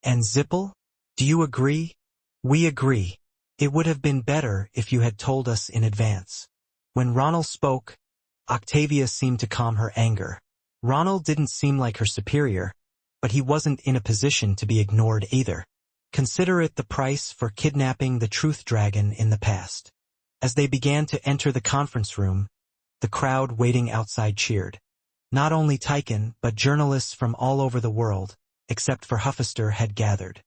And Zippel? Do you agree? We agree. It would have been better if you had told us in advance. When Ronald spoke, Octavia seemed to calm her anger. Ronald didn't seem like her superior, but he wasn't in a position to be ignored either. Consider it the price for kidnapping the Truth Dragon in the past. As they began to enter the conference room, the crowd waiting outside cheered. Not only Tychon, but journalists from all over the world, except for Huffaster, had gathered.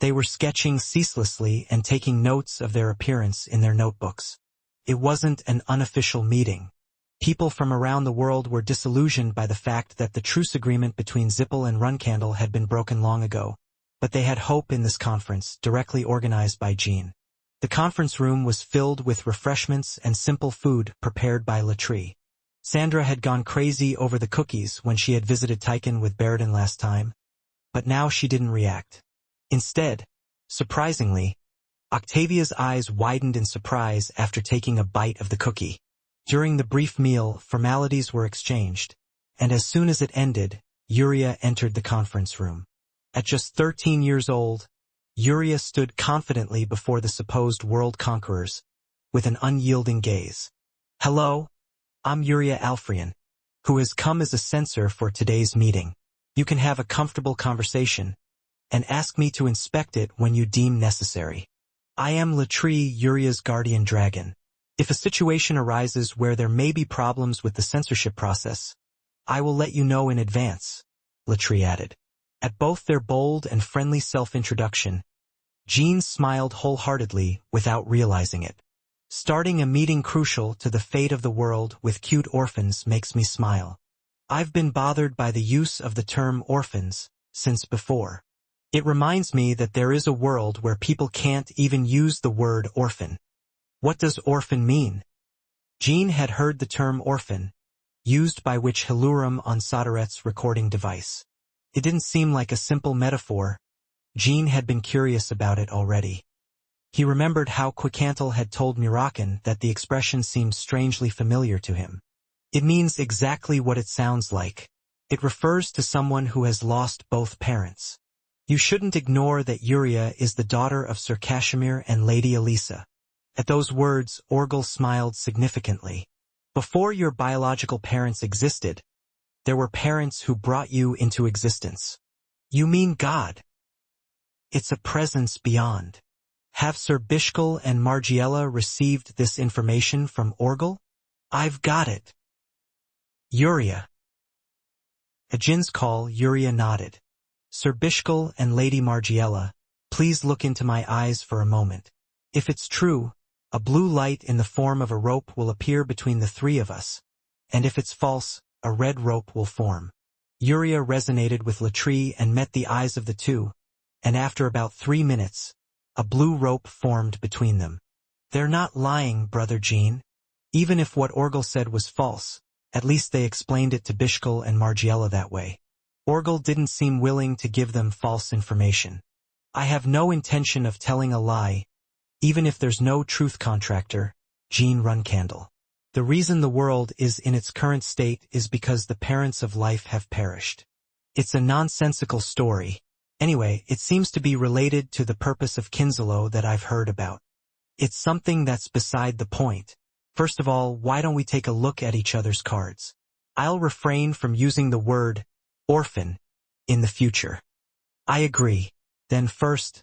They were sketching ceaselessly and taking notes of their appearance in their notebooks. It wasn't an unofficial meeting. People from around the world were disillusioned by the fact that the truce agreement between Zippel and Runcandle had been broken long ago, but they had hope in this conference, directly organized by Jean. The conference room was filled with refreshments and simple food prepared by Latrie. Sandra had gone crazy over the cookies when she had visited Tychon with Baradin last time, but now she didn't react. Instead, surprisingly, Octavia's eyes widened in surprise after taking a bite of the cookie. During the brief meal, formalities were exchanged, and as soon as it ended, Yuria entered the conference room. At just 13 years old, Yuria stood confidently before the supposed world conquerors, with an unyielding gaze. "Hello, I'm Yuria Alfrian, who has come as a censor for today's meeting. You can have a comfortable conversation, and ask me to inspect it when you deem necessary. I am Latrie, Yuria's guardian dragon. If a situation arises where there may be problems with the censorship process, I will let you know in advance," Latrie added. At both their bold and friendly self-introduction, Jean smiled wholeheartedly without realizing it. Starting a meeting crucial to the fate of the world with cute orphans makes me smile. I've been bothered by the use of the term orphans since before. It reminds me that there is a world where people can't even use the word orphan. What does orphan mean? Jean had heard the term orphan, used by Witch Hilurum on Soderet's recording device. It didn't seem like a simple metaphor. Jean had been curious about it already. He remembered how Quicantle had told Murakan that the expression seemed strangely familiar to him. It means exactly what it sounds like. It refers to someone who has lost both parents. You shouldn't ignore that Yuria is the daughter of Sir Kashmir and Lady Elisa. At those words, Orgel smiled significantly. Before your biological parents existed, there were parents who brought you into existence. You mean God? It's a presence beyond. Have Sir Bishkal and Margiela received this information from Orgel? I've got it. Yuria. At Jin's call, Yuria nodded. Sir Bishkal and Lady Margiela, please look into my eyes for a moment. If it's true, a blue light in the form of a rope will appear between the three of us, and if it's false, a red rope will form. Yuria resonated with Latrie and met the eyes of the two, and after about 3 minutes, a blue rope formed between them. They're not lying, Brother Jean. Even if what Orgel said was false, at least they explained it to Bishkal and Margiela that way. Orgel didn't seem willing to give them false information. I have no intention of telling a lie, even if there's no truth contractor, Jean Runcandle. The reason the world is in its current state is because the parents of life have perished. It's a nonsensical story. Anyway, it seems to be related to the purpose of Kinsalow that I've heard about. It's something that's beside the point. First of all, why don't we take a look at each other's cards? I'll refrain from using the word orphan in the future. I agree. Then first,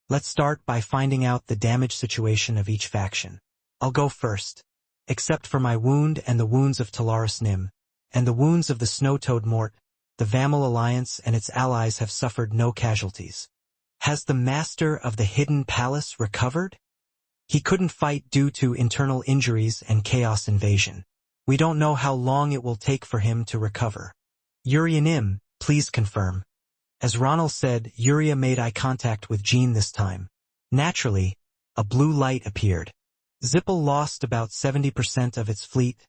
let's start by finding out the damage situation of each faction. I'll go first. Except for my wound and the wounds of Talaris Nim, and the wounds of the Snow-Toad Mort, the Vamal Alliance and its allies have suffered no casualties. Has the Master of the Hidden Palace recovered? He couldn't fight due to internal injuries and chaos invasion. We don't know how long it will take for him to recover. Yuria Nim, please confirm. As Ronald said, Yuria made eye contact with Jean this time. Naturally, a blue light appeared. Zippel lost about 70% of its fleet,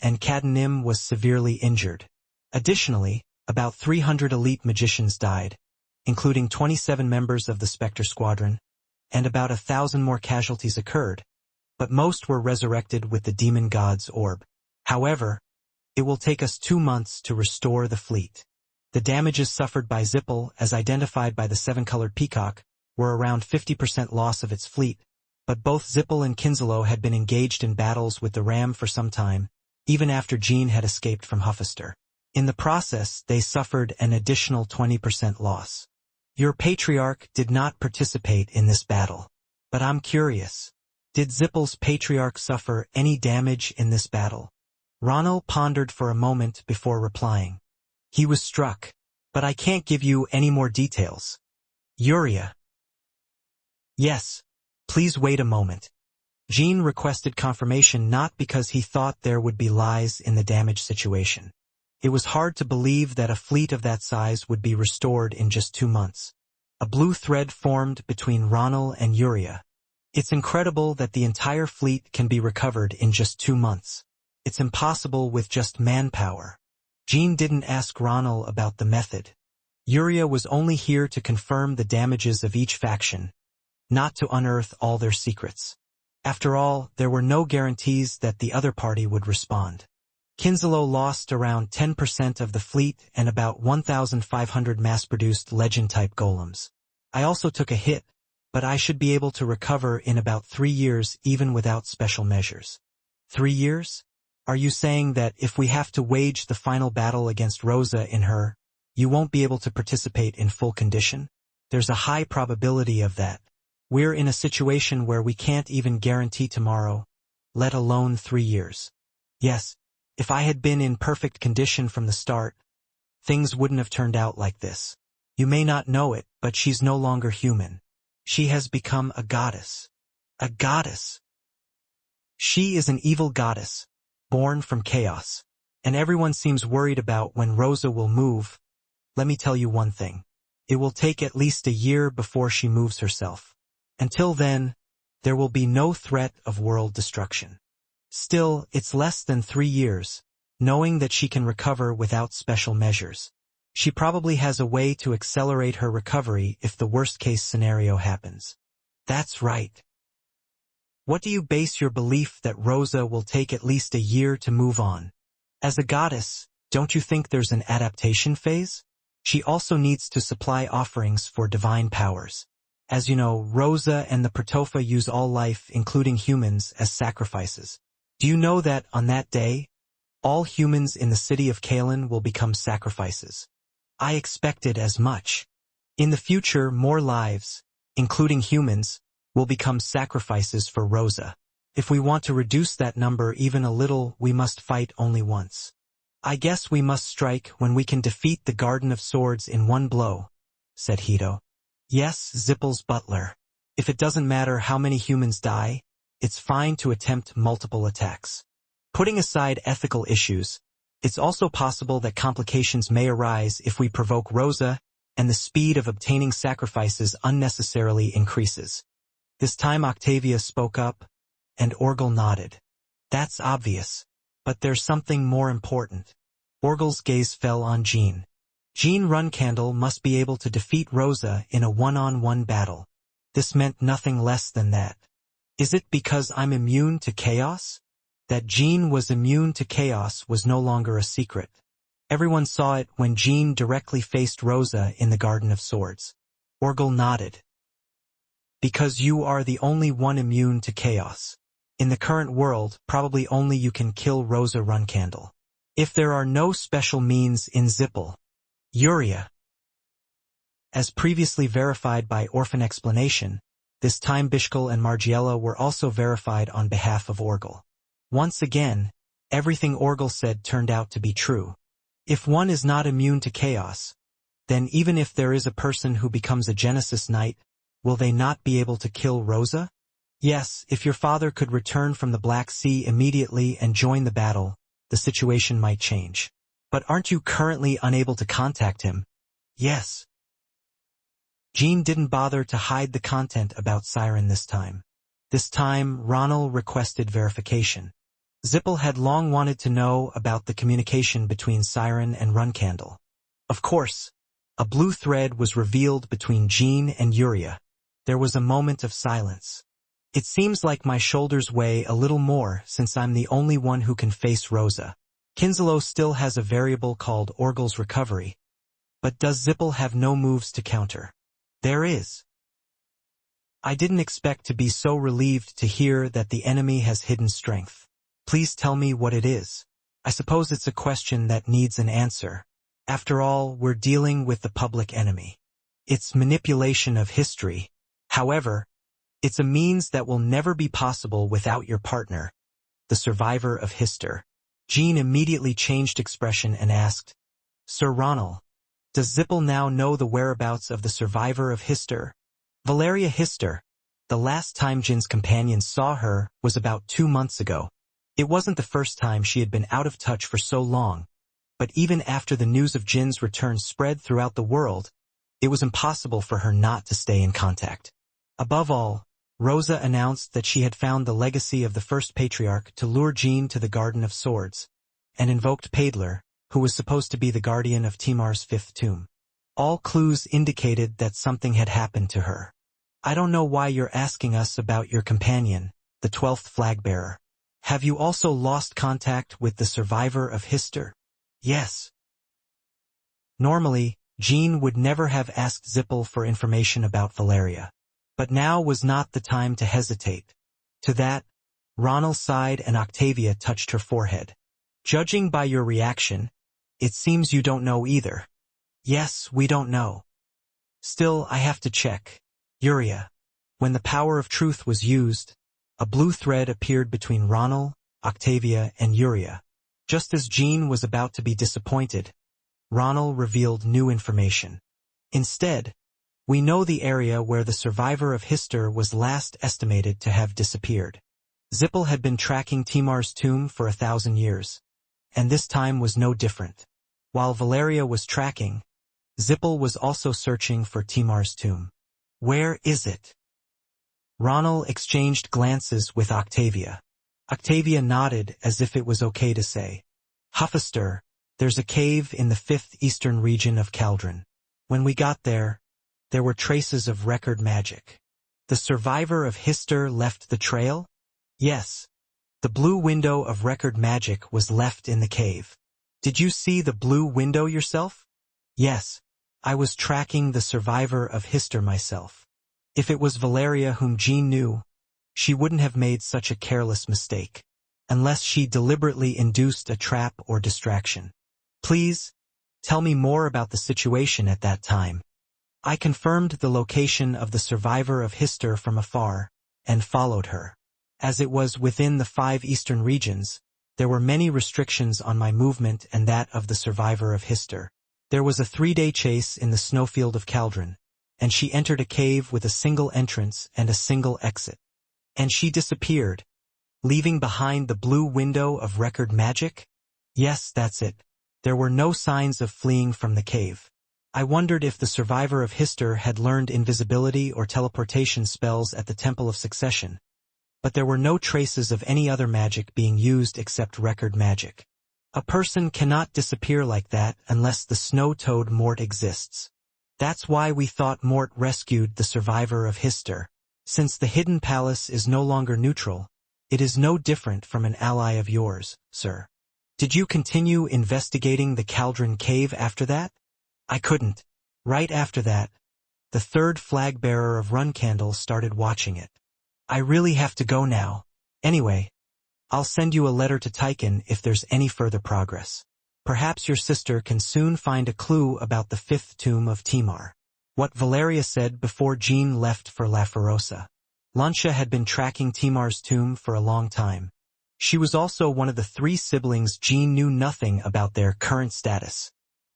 and Cadanim was severely injured. Additionally, about 300 elite magicians died, including 27 members of the Spectre Squadron, and about 1,000 more casualties occurred, but most were resurrected with the demon god's orb. However, it will take us 2 months to restore the fleet. The damages suffered by Zippel, as identified by the seven-colored peacock, were around 50% loss of its fleet, but both Zippel and Kinslow had been engaged in battles with the ram for some time, even after Jean had escaped from Huffaster. In the process, they suffered an additional 20% loss. Your patriarch did not participate in this battle. But I'm curious. Did Zippel's patriarch suffer any damage in this battle? Ronald pondered for a moment before replying. He was struck. But I can't give you any more details. Yuria. Yes. Please wait a moment. Jean requested confirmation not because he thought there would be lies in the damage situation. It was hard to believe that a fleet of that size would be restored in just 2 months. A blue thread formed between Ronald and Yuria. It's incredible that the entire fleet can be recovered in just 2 months. It's impossible with just manpower. Jean didn't ask Ronald about the method. Yuria was only here to confirm the damages of each faction, not to unearth all their secrets. After all, there were no guarantees that the other party would respond. Kinslow lost around 10% of the fleet and about 1,500 mass-produced Legend-type golems. I also took a hit, but I should be able to recover in about 3 years even without special measures. 3 years? Are you saying that if we have to wage the final battle against Rosa in her, you won't be able to participate in full condition? There's a high probability of that. We're in a situation where we can't even guarantee tomorrow, let alone 3 years. Yes. If I had been in perfect condition from the start, things wouldn't have turned out like this. You may not know it, but she's no longer human. She has become a goddess. A goddess. She is an evil goddess, born from chaos. And everyone seems worried about when Rosa will move. Let me tell you one thing. It will take at least a year before she moves herself. Until then, there will be no threat of world destruction. Still, it's less than 3 years, knowing that she can recover without special measures. She probably has a way to accelerate her recovery if the worst-case scenario happens. That's right. What do you base your belief that Rosa will take at least a year to move on? As a goddess, don't you think there's an adaptation phase? She also needs to supply offerings for divine powers. As you know, Rosa and the Protopha use all life, including humans, as sacrifices. Do you know that, on that day, all humans in the city of Kalen will become sacrifices? I expected as much. In the future, more lives, including humans, will become sacrifices for Rosa. If we want to reduce that number even a little, we must fight only once. I guess we must strike when we can defeat the Garden of Swords in one blow, said Hito. Yes, Zippel's butler. If it doesn't matter how many humans die, it's fine to attempt multiple attacks. Putting aside ethical issues, it's also possible that complications may arise if we provoke Rosa and the speed of obtaining sacrifices unnecessarily increases. This time Octavia spoke up, and Orgel nodded. That's obvious, but there's something more important. Orgel's gaze fell on Jean. Jean Runcandle must be able to defeat Rosa in a one-on-one battle. This meant nothing less than that. Is it because I'm immune to chaos? That Jean was immune to chaos was no longer a secret. Everyone saw it when Jean directly faced Rosa in the Garden of Swords. Orgel nodded. Because you are the only one immune to chaos. In the current world, probably only you can kill Rosa Runcandle. If there are no special means in Zippel. Yuria. As previously verified by Orphan Explanation, this time Bishkal and Margiela were also verified on behalf of Orgel. Once again, everything Orgel said turned out to be true. If one is not immune to chaos, then even if there is a person who becomes a Genesis Knight, will they not be able to kill Rosa? Yes, if your father could return from the Black Sea immediately and join the battle, the situation might change. But aren't you currently unable to contact him? Yes. Jean didn't bother to hide the content about Siren this time. This time, Ronald requested verification. Zippel had long wanted to know about the communication between Siren and Runcandle. Of course, a blue thread was revealed between Jean and Yuria. There was a moment of silence. It seems like my shoulders weigh a little more since I'm the only one who can face Rosa. Kinslow still has a variable called Orgel's recovery. But does Zippel have no moves to counter? There is. I didn't expect to be so relieved to hear that the enemy has hidden strength. Please tell me what it is. I suppose it's a question that needs an answer. After all, we're dealing with the public enemy. It's manipulation of history. However, it's a means that will never be possible without your partner, the survivor of Hister. Jean immediately changed expression and asked, Sir Ronald, does Zippel now know the whereabouts of the survivor of Hister? Valeria Hister. The last time Jin's companion saw her was about 2 months ago. It wasn't the first time she had been out of touch for so long, but even after the news of Jin's return spread throughout the world, it was impossible for her not to stay in contact. Above all, Rosa announced that she had found the legacy of the first patriarch to lure Jean to the Garden of Swords, and invoked Paidler, who was supposed to be the guardian of Timar's fifth tomb. All clues indicated that something had happened to her. I don't know why you're asking us about your companion, the 12th flag-bearer. Have you also lost contact with the survivor of Hister? Yes. Normally, Jean would never have asked Zippel for information about Valeria. But now was not the time to hesitate. To that, Ronald sighed and Octavia touched her forehead. Judging by your reaction, it seems you don't know either. Yes, we don't know. Still, I have to check. Yuria. When the power of truth was used, a blue thread appeared between Ronald, Octavia, and Yuria. Just as Jean was about to be disappointed, Ronald revealed new information. Instead, we know the area where the survivor of Hister was last estimated to have disappeared. Zippel had been tracking Timar's tomb for 1,000 years, and this time was no different. While Valeria was tracking, Zippel was also searching for Timar's tomb. Where is it? Ronald exchanged glances with Octavia. Octavia nodded as if it was okay to say. Huffister, there's a cave in the 5th eastern region of Caldron. When we got there were traces of record magic. The survivor of Hister left the trail? Yes. The blue window of record magic was left in the cave. Did you see the blue window yourself? Yes. I was tracking the survivor of Hister myself. If it was Valeria whom Jean knew, she wouldn't have made such a careless mistake, unless she deliberately induced a trap or distraction. Please, tell me more about the situation at that time. I confirmed the location of the survivor of Hister from afar, and followed her. As it was within the 5 eastern regions, there were many restrictions on my movement and that of the survivor of Hister. There was a 3-day chase in the snowfield of Caldron, and she entered a cave with a single entrance and a single exit. And she disappeared, leaving behind the blue window of record magic? Yes, that's it. There were no signs of fleeing from the cave. I wondered if the survivor of Hister had learned invisibility or teleportation spells at the Temple of Succession. But there were no traces of any other magic being used except record magic. A person cannot disappear like that unless the snow toad Mort exists. That's why we thought Mort rescued the survivor of Hister. Since the hidden palace is no longer neutral, it is no different from an ally of yours, sir. Did you continue investigating the Caldron cave after that? I couldn't. Right after that, the 3rd flag-bearer of Runcandle started watching it. I really have to go now. Anyway, I'll send you a letter to Tychon if there's any further progress. Perhaps your sister can soon find a clue about the 5th tomb of Timar. What Valeria said before Jean left for La Ferosa. Luncia had been tracking Timar's tomb for a long time. She was also one of the 3 siblings Jean knew nothing about their current status.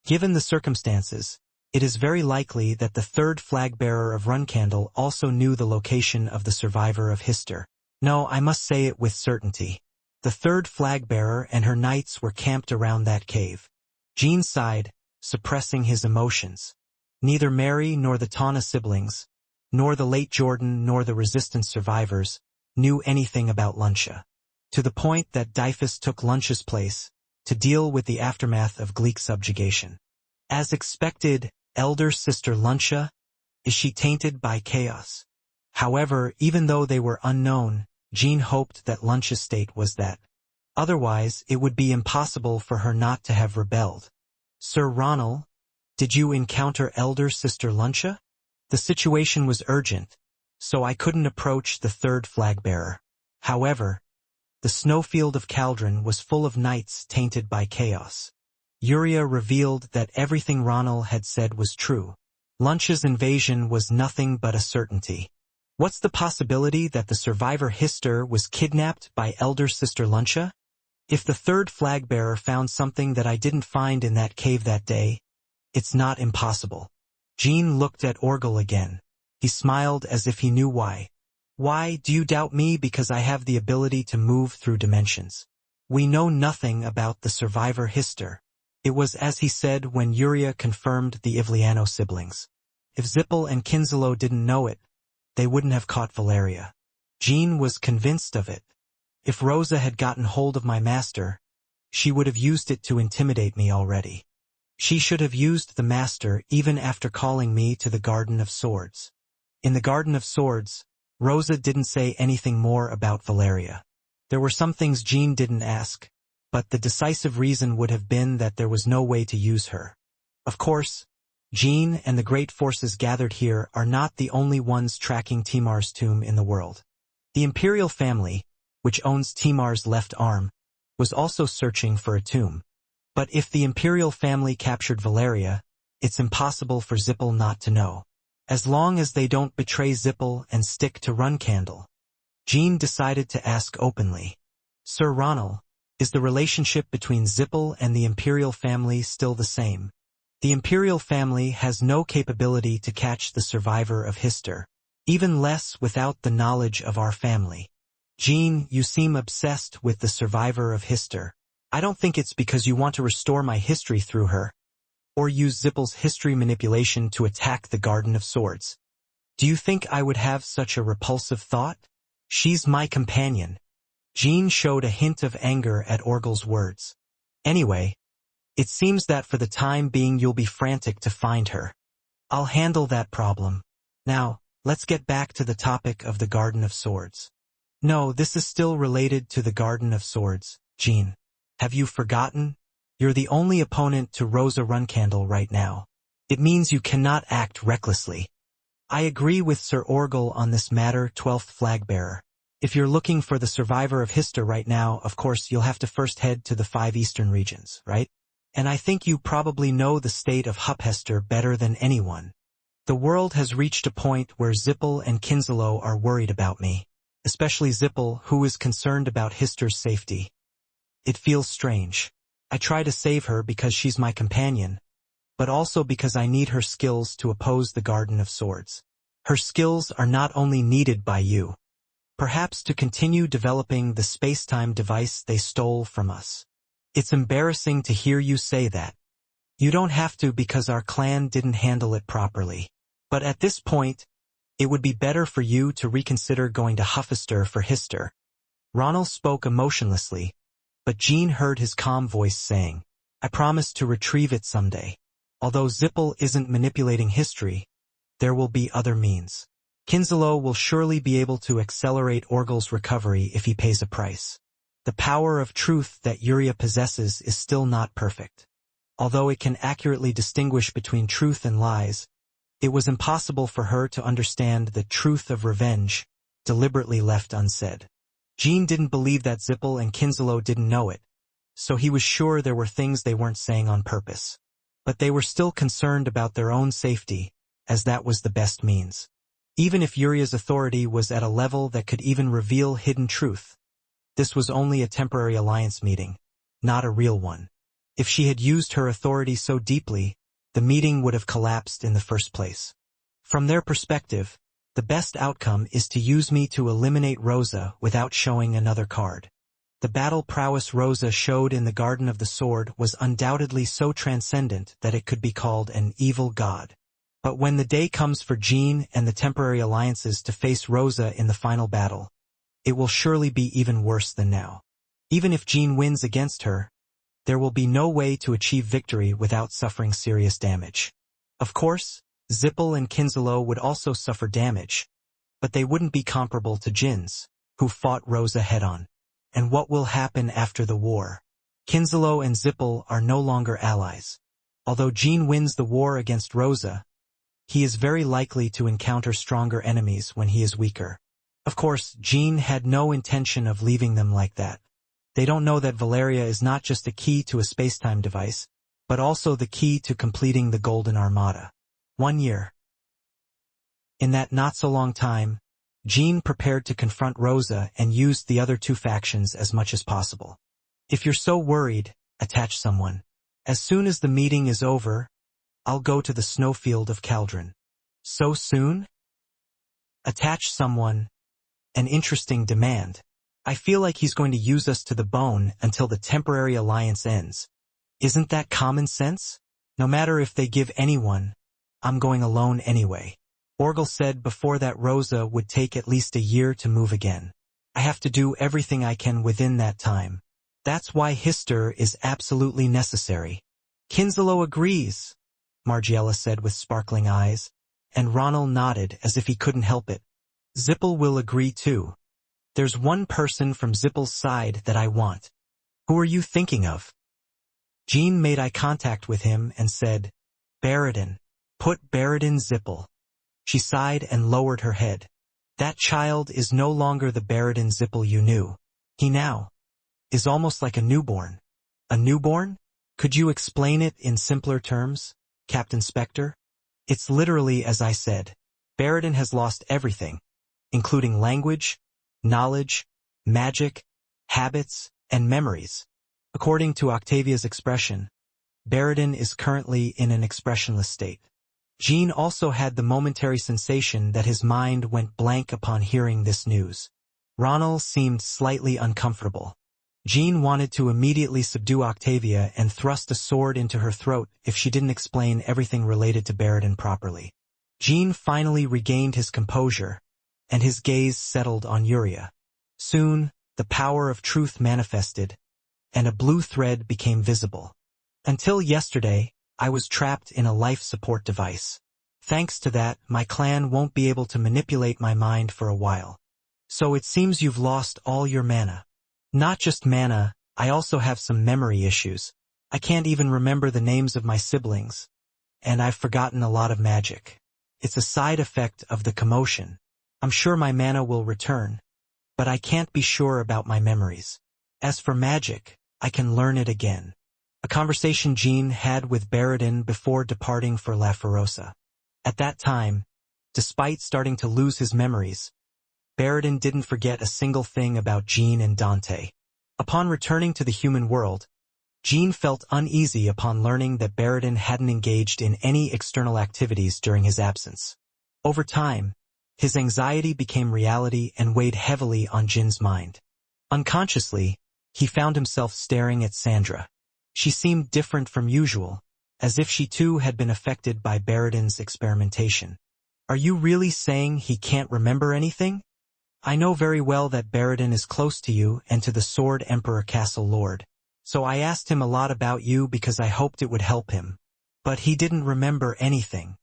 Given the circumstances, it is very likely that the 3rd flag-bearer of Runcandle also knew the location of the survivor of Hister. No, I must say it with certainty. The 3rd flag-bearer and her knights were camped around that cave. Jean sighed, suppressing his emotions. Neither Mary nor the Tawna siblings, nor the late Jordan nor the resistance survivors, knew anything about Luncia. To the point that Dyphus took Luncia's place, to deal with the aftermath of Gleek subjugation. As expected, elder sister Luncia, is she tainted by chaos? However, even though they were unknown, Jean hoped that Luncia's state was that. Otherwise, it would be impossible for her not to have rebelled. Sir Ronald, Did you encounter elder sister Luncia? The situation was urgent, so I couldn't approach the third flag-bearer. However, the snowfield of Caldron was full of nights tainted by chaos. Yuria revealed that everything Ronald had said was true. Luncia's invasion was nothing but a certainty. What's the possibility that the survivor Hister was kidnapped by elder sister Luncia? If the third flag-bearer found something that I didn't find in that cave that day, it's not impossible. Jean looked at Orgel again. He smiled as if he knew why. Why do you doubt me? Because I have the ability to move through dimensions. We know nothing about the survivor Hister. It was as he said when Yuria confirmed the Ivliano siblings. If Zippel and Kinzelo didn't know it, they wouldn't have caught Valeria. Jean was convinced of it. If Rosa had gotten hold of my master, she would have used it to intimidate me already. She should have used the master even after calling me to the Garden of Swords. In the Garden of Swords, Rosa didn't say anything more about Valeria. There were some things Jean didn't ask, but the decisive reason would have been that there was no way to use her. Of course, Jean and the great forces gathered here are not the only ones tracking Timar's tomb in the world. The imperial family, which owns Timar's left arm, was also searching for a tomb. But if the imperial family captured Valeria, it's impossible for Zippel not to know. As long as they don't betray Zippel and stick to Runcandle. Jean decided to ask openly. Sir Ronald, is the relationship between Zippel and the imperial family still the same? The imperial family has no capability to catch the survivor of Hister, even less without the knowledge of our family. Jean, you seem obsessed with the survivor of Hister. I don't think it's because you want to restore my history through her, or use Zippel's history manipulation to attack the Garden of Swords. Do you think I would have such a repulsive thought? She's my companion. Jean showed a hint of anger at Orgel's words. Anyway, it seems that for the time being you'll be frantic to find her. I'll handle that problem. Now, let's get back to the topic of the Garden of Swords. No, this is still related to the Garden of Swords, Jean. Have you forgotten? You're the only opponent to Rosa Runcandle right now. It means you cannot act recklessly. I agree with Sir Orgel on this matter, 12th flag-bearer. If you're looking for the survivor of Hister right now, of course you'll have to first head to the 5 eastern regions, right? And I think you probably know the state of Huphester better than anyone. The world has reached a point where Zippel and Kinzelo are worried about me, especially Zippel, who is concerned about Hister's safety. It feels strange. I try to save her because she's my companion, but also because I need her skills to oppose the Garden of Swords. Her skills are not only needed by you, perhaps to continue developing the space-time device they stole from us. It's embarrassing to hear you say that. You don't have to because our clan didn't handle it properly. But at this point, it would be better for you to reconsider going to Huphester for Hister. Ronald spoke emotionlessly, but Jean heard his calm voice saying, I promise to retrieve it someday. Although Zippel isn't manipulating history, there will be other means. Kinzelo will surely be able to accelerate Orgel's recovery if he pays a price. The power of truth that Yuria possesses is still not perfect. Although it can accurately distinguish between truth and lies, it was impossible for her to understand the truth of revenge, deliberately left unsaid. Jean didn't believe that Zippel and Kinzelo didn't know it, so he was sure there were things they weren't saying on purpose. But they were still concerned about their own safety, as that was the best means. Even if Yuria's authority was at a level that could even reveal hidden truth, this was only a temporary alliance meeting, not a real one. If she had used her authority so deeply, the meeting would have collapsed in the first place. From their perspective, the best outcome is to use me to eliminate Rosa without showing another card. The battle prowess Rosa showed in the Garden of the Sword was undoubtedly so transcendent that it could be called an evil god. But when the day comes for Jean and the temporary alliances to face Rosa in the final battle, it will surely be even worse than now. Even if Jean wins against her, there will be no way to achieve victory without suffering serious damage. Of course, Zippel and Kinzelo would also suffer damage, but they wouldn't be comparable to Jins, who fought Rosa head-on. And what will happen after the war? Kinzelo and Zippel are no longer allies. Although Jean wins the war against Rosa, he is very likely to encounter stronger enemies when he is weaker. Of course, Jean had no intention of leaving them like that. They don't know that Valeria is not just a key to a spacetime device, but also the key to completing the Golden Armada. 1 year. In that not-so-long time, Jean prepared to confront Rosa and used the other two factions as much as possible. If you're so worried, attach someone. As soon as the meeting is over, I'll go to the snowfield of Caldron. So soon? Attach someone. An interesting demand. I feel like he's going to use us to the bone until the temporary alliance ends. Isn't that common sense? No matter if they give anyone, I'm going alone anyway. Orgel said before that Rosa would take at least a year to move again. I have to do everything I can within that time. That's why Hister is absolutely necessary. Kinslow agrees, Margiela said with sparkling eyes, and Ronald nodded as if he couldn't help it. Zippel will agree too. There's one person from Zippel's side that I want. Who are you thinking of? Jean made eye contact with him and said, Baradin. Put Baradin Zippel. She sighed and lowered her head. That child is no longer the Baradin Zippel you knew. He now is almost like a newborn. A newborn? Could you explain it in simpler terms, Captain Spectre? It's literally as I said. Baradin has lost everything, including language, knowledge, magic, habits, and memories. According to Octavia's expression, Baradin is currently in an expressionless state. Jean also had the momentary sensation that his mind went blank upon hearing this news. Ronald seemed slightly uncomfortable. Jean wanted to immediately subdue Octavia and thrust a sword into her throat if she didn't explain everything related to Baradin properly. Jean finally regained his composure, and his gaze settled on Yuria. Soon, the power of truth manifested, and a blue thread became visible. Until yesterday, I was trapped in a life support device. Thanks to that, my clan won't be able to manipulate my mind for a while. So it seems you've lost all your mana. Not just mana, I also have some memory issues. I can't even remember the names of my siblings. And I've forgotten a lot of magic. It's a side effect of the commotion. I'm sure my mana will return, but I can't be sure about my memories. As for magic, I can learn it again. A conversation Jean had with Baradin before departing for La Ferosa. At that time, despite starting to lose his memories, Baradin didn't forget a single thing about Jean and Dante. Upon returning to the human world, Jean felt uneasy upon learning that Baradin hadn't engaged in any external activities during his absence. Over time, his anxiety became reality and weighed heavily on Jin's mind. Unconsciously, he found himself staring at Sandra. She seemed different from usual, as if she too had been affected by Baradin's experimentation. Are you really saying he can't remember anything? I know very well that Baradin is close to you and to the Sword Emperor Castle Lord, so I asked him a lot about you because I hoped it would help him. But he didn't remember anything.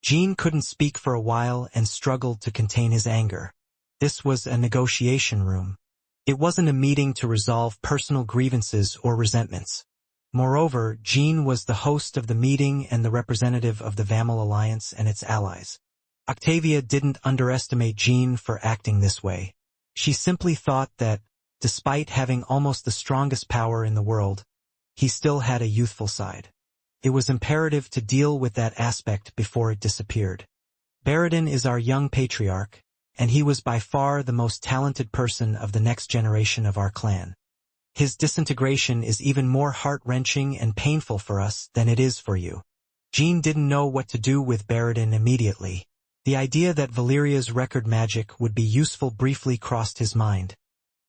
Jean couldn't speak for a while and struggled to contain his anger. This was a negotiation room. It wasn't a meeting to resolve personal grievances or resentments. Moreover, Jean was the host of the meeting and the representative of the Vamal Alliance and its allies. Octavia didn't underestimate Jean for acting this way. She simply thought that, despite having almost the strongest power in the world, he still had a youthful side. It was imperative to deal with that aspect before it disappeared. Baradin is our young patriarch, and he was by far the most talented person of the next generation of our clan. His disintegration is even more heart-wrenching and painful for us than it is for you. Jean didn't know what to do with Baradin immediately. The idea that Valeria's record magic would be useful briefly crossed his mind.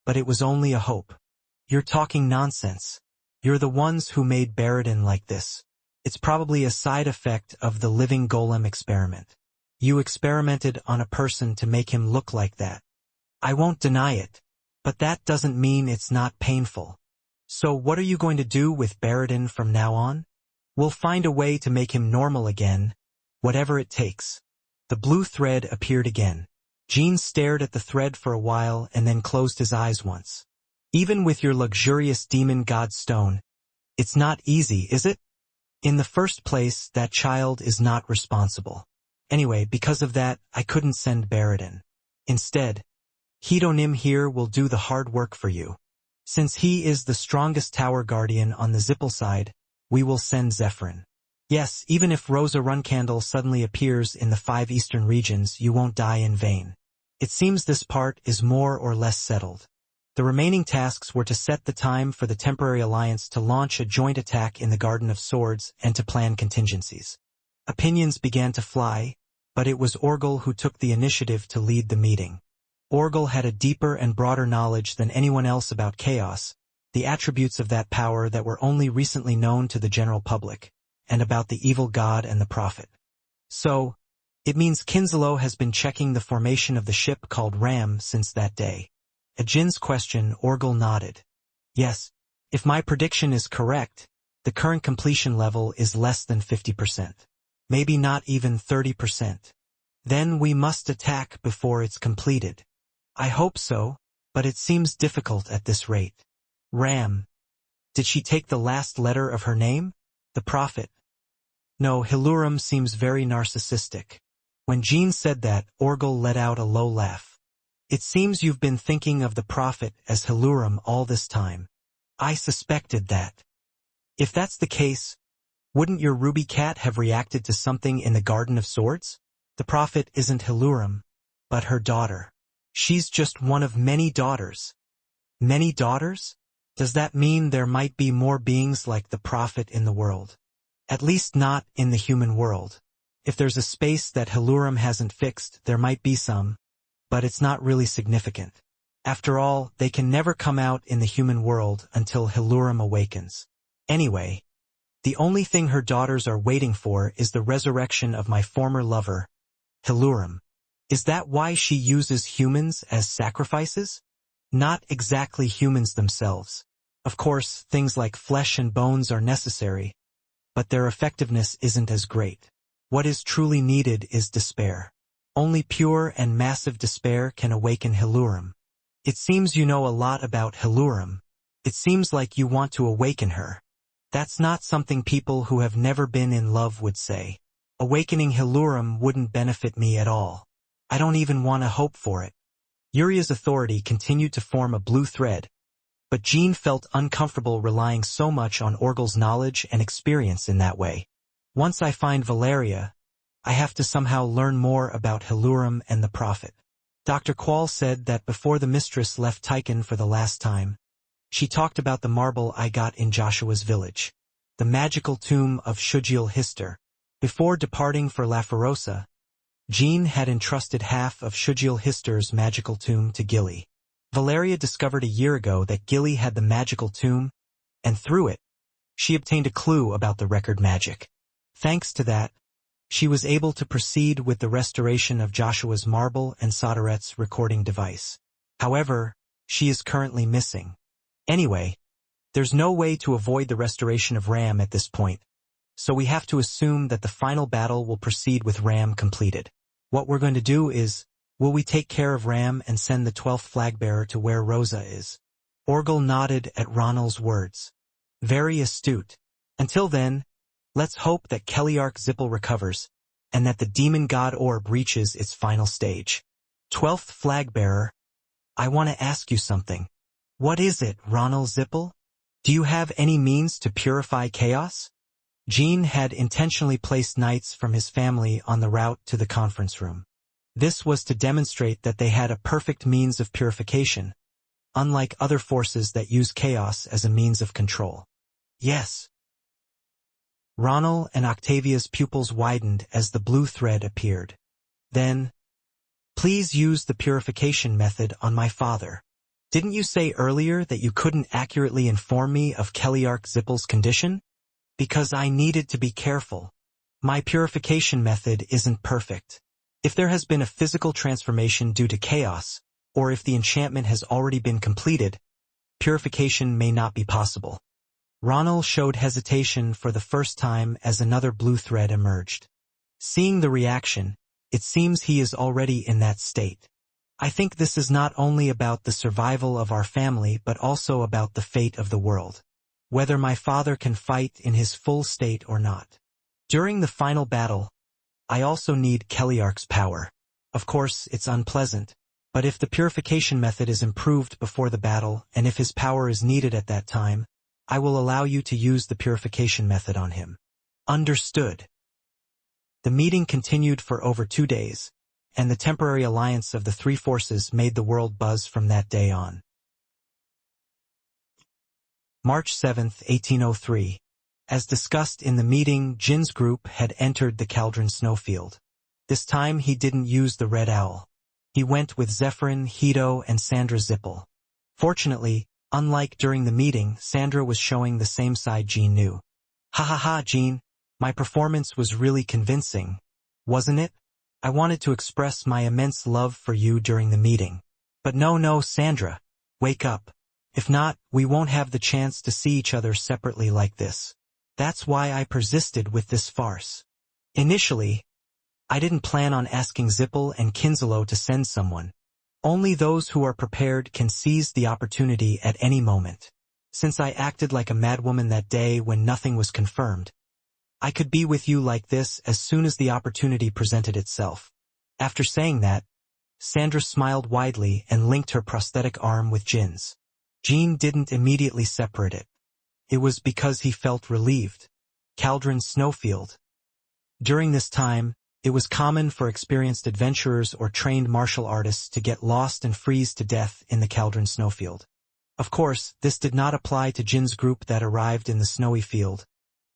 But it was only a hope. You're talking nonsense. You're the ones who made Baradin like this. It's probably a side effect of the living golem experiment. You experimented on a person to make him look like that. I won't deny it, but that doesn't mean it's not painful. So what are you going to do with Baradin from now on? We'll find a way to make him normal again, whatever it takes. The blue thread appeared again. Jean stared at the thread for a while and then closed his eyes once. Even with your luxurious demon god stone, it's not easy, is it? In the first place, that child is not responsible. Anyway, because of that, I couldn't send Baradin. Instead, Hedonim here will do the hard work for you. Since he is the strongest tower guardian on the Zippel side, we will send Zephyrin. Yes, even if Rosa Runcandle suddenly appears in the 5 eastern regions, you won't die in vain. It seems this part is more or less settled. The remaining tasks were to set the time for the temporary alliance to launch a joint attack in the Garden of Swords and to plan contingencies. Opinions began to fly, but it was Orgel who took the initiative to lead the meeting. Orgel had a deeper and broader knowledge than anyone else about chaos, the attributes of that power that were only recently known to the general public, and about the evil god and the prophet. So, it means Kinslow has been checking the formation of the ship called Ram since that day. At Jin's question, Orgel nodded. Yes, if my prediction is correct, the current completion level is less than 50%. Maybe not even 30%. Then we must attack before it's completed. I hope so, but it seems difficult at this rate. Ram. Did she take the last letter of her name? The prophet. No, Hilurum seems very narcissistic. When Jean said that, Orgel let out a low laugh. It seems you've been thinking of the prophet as Hilurum all this time. I suspected that. If that's the case, wouldn't your ruby cat have reacted to something in the Garden of Swords? The prophet isn't Hilurum, but her daughter. She's just one of many daughters. Many daughters? Does that mean there might be more beings like the prophet in the world? At least not in the human world. If there's a space that Hilurum hasn't fixed, there might be some, but it's not really significant. After all, they can never come out in the human world until Hilurum awakens. Anyway, the only thing her daughters are waiting for is the resurrection of my former lover, Hilurum. Is that why she uses humans as sacrifices? Not exactly humans themselves. Of course, things like flesh and bones are necessary, but their effectiveness isn't as great. What is truly needed is despair. Only pure and massive despair can awaken Hilurum. It seems you know a lot about Hilurum. It seems like you want to awaken her. That's not something people who have never been in love would say. Awakening Hilurum wouldn't benefit me at all. I don't even want to hope for it. Uria's authority continued to form a blue thread, but Jean felt uncomfortable relying so much on Orgel's knowledge and experience in that way. Once I find Valeria, I have to somehow learn more about Hilurum and the prophet. Dr. Quall said that before the mistress left Tychon for the last time, she talked about the marble I got in Joshua's village, the magical tomb of Shujil Hister. Before departing for La Ferosa, Jean had entrusted half of Shujil Hister's magical tomb to Gilly. Valeria discovered a year ago that Gilly had the magical tomb, and through it, she obtained a clue about the record magic. Thanks to that, she was able to proceed with the restoration of Joshua's marble and Soderet's recording device. However, she is currently missing. Anyway, there's no way to avoid the restoration of Ram at this point, so we have to assume that the final battle will proceed with Ram completed. What we're going to do is, will we take care of Ram and send the 12th flagbearer to where Rosa is? Orgel nodded at Ronald's words. Very astute. Until then, let's hope that Keliark Zippel recovers, and that the demon god orb reaches its final stage. 12th flagbearer, I want to ask you something. What is it, Ronald Zippel? Do you have any means to purify chaos? Jean had intentionally placed knights from his family on the route to the conference room. This was to demonstrate that they had a perfect means of purification, unlike other forces that use chaos as a means of control. Yes. Ronald and Octavia's pupils widened as the blue thread appeared. Then, please use the purification method on my father. Didn't you say earlier that you couldn't accurately inform me of Keliark Zippel's condition? Because I needed to be careful. My purification method isn't perfect. If there has been a physical transformation due to chaos, or if the enchantment has already been completed, purification may not be possible. Ronald showed hesitation for the first time as another blue thread emerged. Seeing the reaction, it seems he is already in that state. I think this is not only about the survival of our family but also about the fate of the world. whether my father can fight in his full state or not. During the final battle, I also need Keliarch's power. Of course, it's unpleasant, but if the purification method is improved before the battle, and if his power is needed at that time, I will allow you to use the purification method on him. Understood. The meeting continued for over 2 days, and the temporary alliance of the three forces made the world buzz from that day on. March 7, 1803. As discussed in the meeting, Jin's group had entered the Cauldron Snowfield. This time he didn't use the Red Owl. He went with Zephyrin, Hito, and Sandra Zippel. Fortunately, unlike during the meeting, Sandra was showing the same side Jin knew. Ha ha ha, Jin. My performance was really convincing, wasn't it? I wanted to express my immense love for you during the meeting. But no, Sandra. Wake up. If not, we won't have the chance to see each other separately like this. That's why I persisted with this farce. Initially, I didn't plan on asking Zippel and Kinselo to send someone. Only those who are prepared can seize the opportunity at any moment. Since I acted like a madwoman that day when nothing was confirmed, I could be with you like this as soon as the opportunity presented itself. After saying that, Sandra smiled widely and linked her prosthetic arm with Jin's. Jin didn't immediately separate it. It was because he felt relieved. Cauldron Snowfield. During this time, it was common for experienced adventurers or trained martial artists to get lost and freeze to death in the Cauldron Snowfield. Of course, this did not apply to Jin's group that arrived in the snowy field,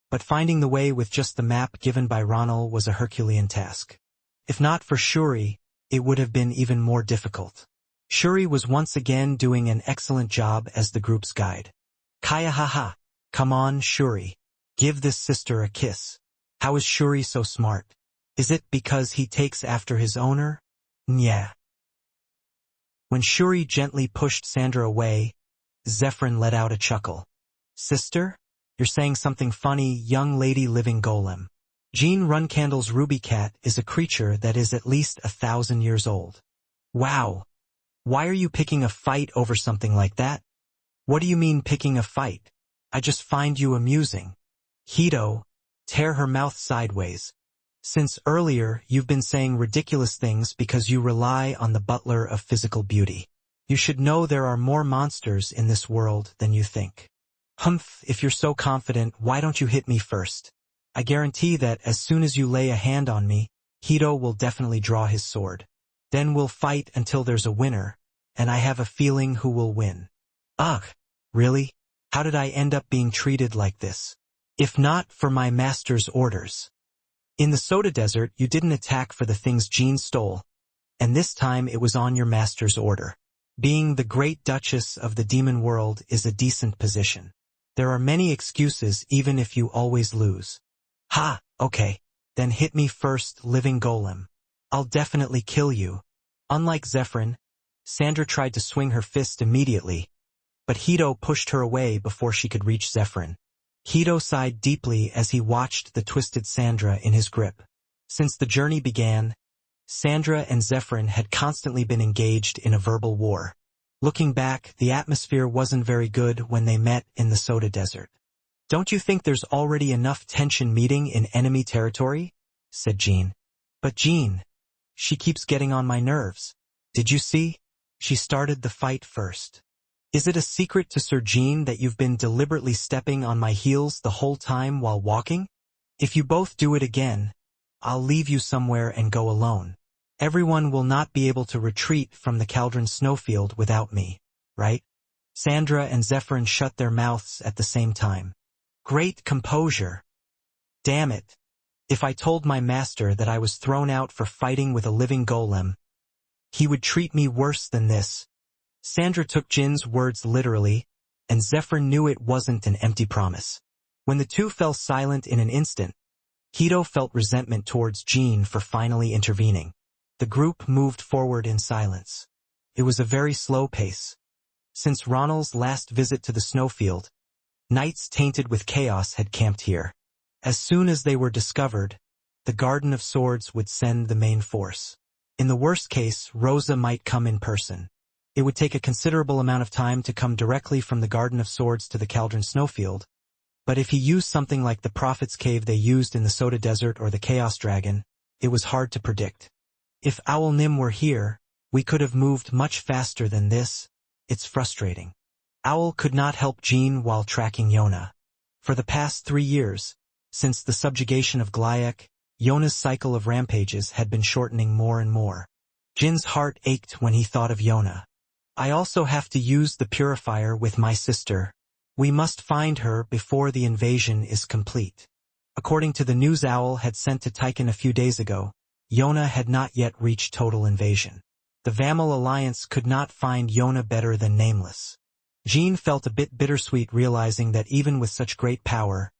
but finding the way with just the map given by Ronald was a Herculean task. If not for Shuri, it would have been even more difficult. Shuri was once again doing an excellent job as the group's guide. Kaya haha. Come on, Shuri. Give this sister a kiss. How is Shuri so smart? Is it because he takes after his owner? Nya. When Shuri gently pushed Sandra away, Zephyrin let out a chuckle. Sister? You're saying something funny, young lady living golem. Jean Runcandle's ruby cat is a creature that is at least 1,000 years old. Wow. Why are you picking a fight over something like that? What do you mean picking a fight? I just find you amusing. Hito, tear her mouth sideways. Since earlier you've been saying ridiculous things because you rely on the butler of physical beauty. You should know there are more monsters in this world than you think. Humph, if you're so confident, why don't you hit me first? I guarantee that as soon as you lay a hand on me, Hito will definitely draw his sword. Then we'll fight until there's a winner, and I have a feeling who will win. Ugh, really? How did I end up being treated like this? If not for my master's orders. In the Soda Desert, you didn't attack for the things Jean stole, and this time it was on your master's order. Being the Great Duchess of the Demon World is a decent position. There are many excuses even if you always lose. Ha, okay. Then hit me first, living golem. I'll definitely kill you. Unlike Zephyrin, Sandra tried to swing her fist immediately, but Hito pushed her away before she could reach Zephyrin. Hito sighed deeply as he watched the twisted Sandra in his grip. Since the journey began, Sandra and Zephyrin had constantly been engaged in a verbal war. Looking back, the atmosphere wasn't very good when they met in the Soda Desert. Don't you think there's already enough tension meeting in enemy territory? Said Jean. But Jean, she keeps getting on my nerves. Did you see? She started the fight first. Is it a secret to Sir Jean that you've been deliberately stepping on my heels the whole time while walking? If you both do it again, I'll leave you somewhere and go alone. Everyone will not be able to retreat from the Cauldron Snowfield without me, right? Sandra and Zephyrin shut their mouths at the same time. Great composure. Damn it. If I told my master that I was thrown out for fighting with a living golem, he would treat me worse than this. Sandra took Jin's words literally, and Zephyrin knew it wasn't an empty promise. When the two fell silent in an instant, Hito felt resentment towards Jean for finally intervening. The group moved forward in silence. It was a very slow pace. Since Ronald's last visit to the snowfield, knights tainted with chaos had camped here. As soon as they were discovered, the Garden of Swords would send the main force. In the worst case, Rosa might come in person. It would take a considerable amount of time to come directly from the Garden of Swords to the Cauldron Snowfield, but if he used something like the Prophet's Cave they used in the Soda Desert or the Chaos Dragon, it was hard to predict. If Owl Nim were here, we could have moved much faster than this. It's frustrating. Owl could not help Jean while tracking Yona. For the past 3 years, since the subjugation of Glayek, Yona's cycle of rampages had been shortening more and more. Jin's heart ached when he thought of Yona. I also have to use the purifier with my sister. We must find her before the invasion is complete. According to the news Owl had sent to Tychon a few days ago, Yona had not yet reached total invasion. The Vamal Alliance could not find Yona better than Nameless. Jean felt a bit bittersweet realizing that even with such great power,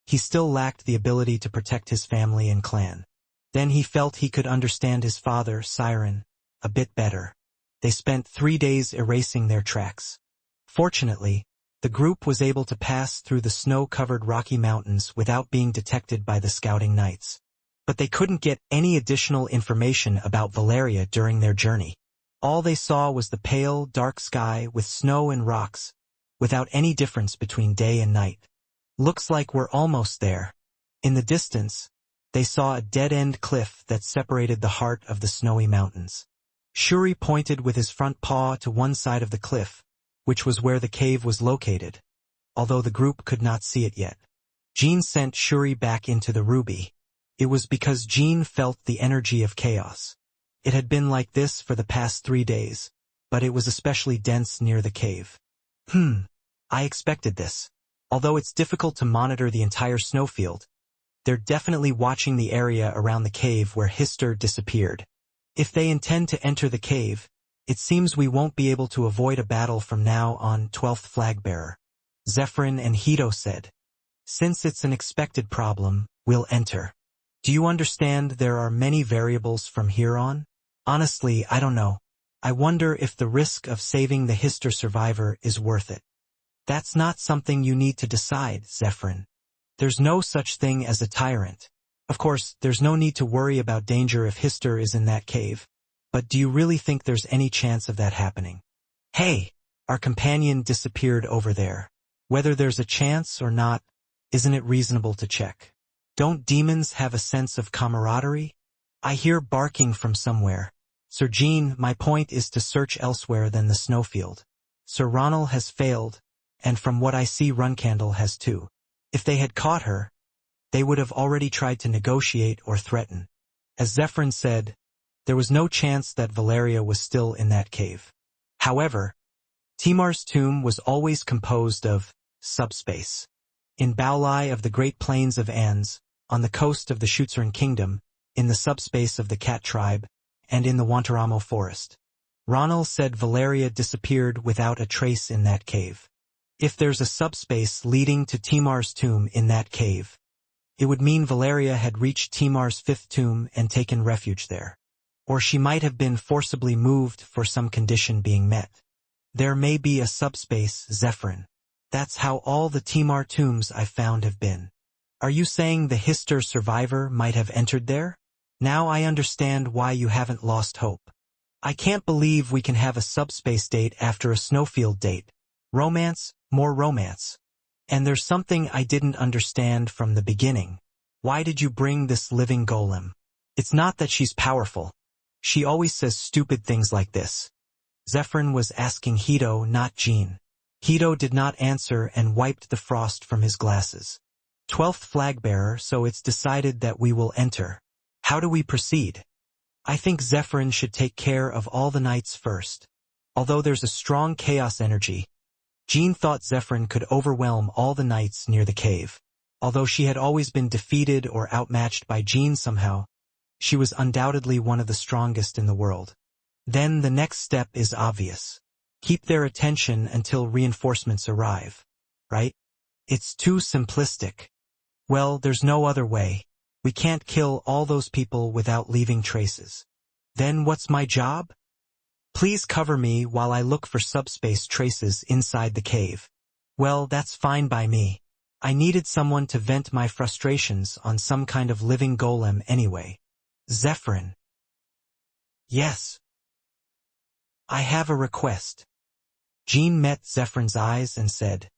he still lacked the ability to protect his family and clan. Then he felt he could understand his father, Siren, a bit better. They spent 3 days erasing their tracks. Fortunately, the group was able to pass through the snow-covered Rocky Mountains without being detected by the scouting knights. But they couldn't get any additional information about Valeria during their journey. All they saw was the pale, dark sky with snow and rocks, without any difference between day and night. Looks like we're almost there. In the distance, they saw a dead-end cliff that separated the heart of the snowy mountains. Shuri pointed with his front paw to one side of the cliff, which was where the cave was located, although the group could not see it yet. Jean sent Shuri back into the ruby. It was because Jean felt the energy of chaos. It had been like this for the past 3 days, but it was especially dense near the cave. I expected this. Although it's difficult to monitor the entire snowfield, they're definitely watching the area around the cave where Hister disappeared. If they intend to enter the cave, it seems we won't be able to avoid a battle from now on. 12th Flagbearer. Zephyrin and Hito said. Since it's an expected problem, we'll enter. Do you understand there are many variables from here on? Honestly, I don't know. I wonder if the risk of saving the Hister survivor is worth it. That's not something you need to decide, Zephyrin. There's no such thing as a tyrant. Of course, there's no need to worry about danger if Hister is in that cave. But do you really think there's any chance of that happening? Hey, our companion disappeared over there. Whether there's a chance or not, isn't it reasonable to check? Don't demons have a sense of camaraderie? I hear barking from somewhere. Sir Jean, my point is to search elsewhere than the snowfield. Sir Ronald has failed, and from what I see Runcandle has too. If they had caught her, they would have already tried to negotiate or threaten. As Zephyrin said, there was no chance that Valeria was still in that cave. However, Timar's tomb was always composed of subspace. In Baulai of the Great Plains of Ans, on the coast of the Schutzern Kingdom, in the subspace of the Cat Tribe, and in the Wantaramo Forest. Ronald said Valeria disappeared without a trace in that cave. If there's a subspace leading to Timar's tomb in that cave, it would mean Valeria had reached Timar's 5th tomb and taken refuge there. Or she might have been forcibly moved for some condition being met. There may be a subspace, Zephyrin. That's how all the Timar tombs I've found have been. Are you saying the Hister survivor might have entered there? Now I understand why you haven't lost hope. I can't believe we can have a subspace date after a snowfield date. Romance, more romance. And there's something I didn't understand from the beginning. Why did you bring this living golem? It's not that she's powerful. She always says stupid things like this. Zephyrin was asking Hito, not Jean. Hito did not answer and wiped the frost from his glasses. 12th Flagbearer, so it's decided that we will enter. How do we proceed? I think Zephyrin should take care of all the knights first. Although there's a strong chaos energy, Jean thought Zephyrin could overwhelm all the knights near the cave. Although she had always been defeated or outmatched by Jean somehow, she was undoubtedly one of the strongest in the world. Then the next step is obvious. Keep their attention until reinforcements arrive. Right? It's too simplistic. Well, there's no other way. We can't kill all those people without leaving traces. Then what's my job? Please cover me while I look for subspace traces inside the cave. Well, that's fine by me. I needed someone to vent my frustrations on some kind of living golem anyway. Zephyrin. Yes. I have a request. Jean met Zephyrn's eyes and said.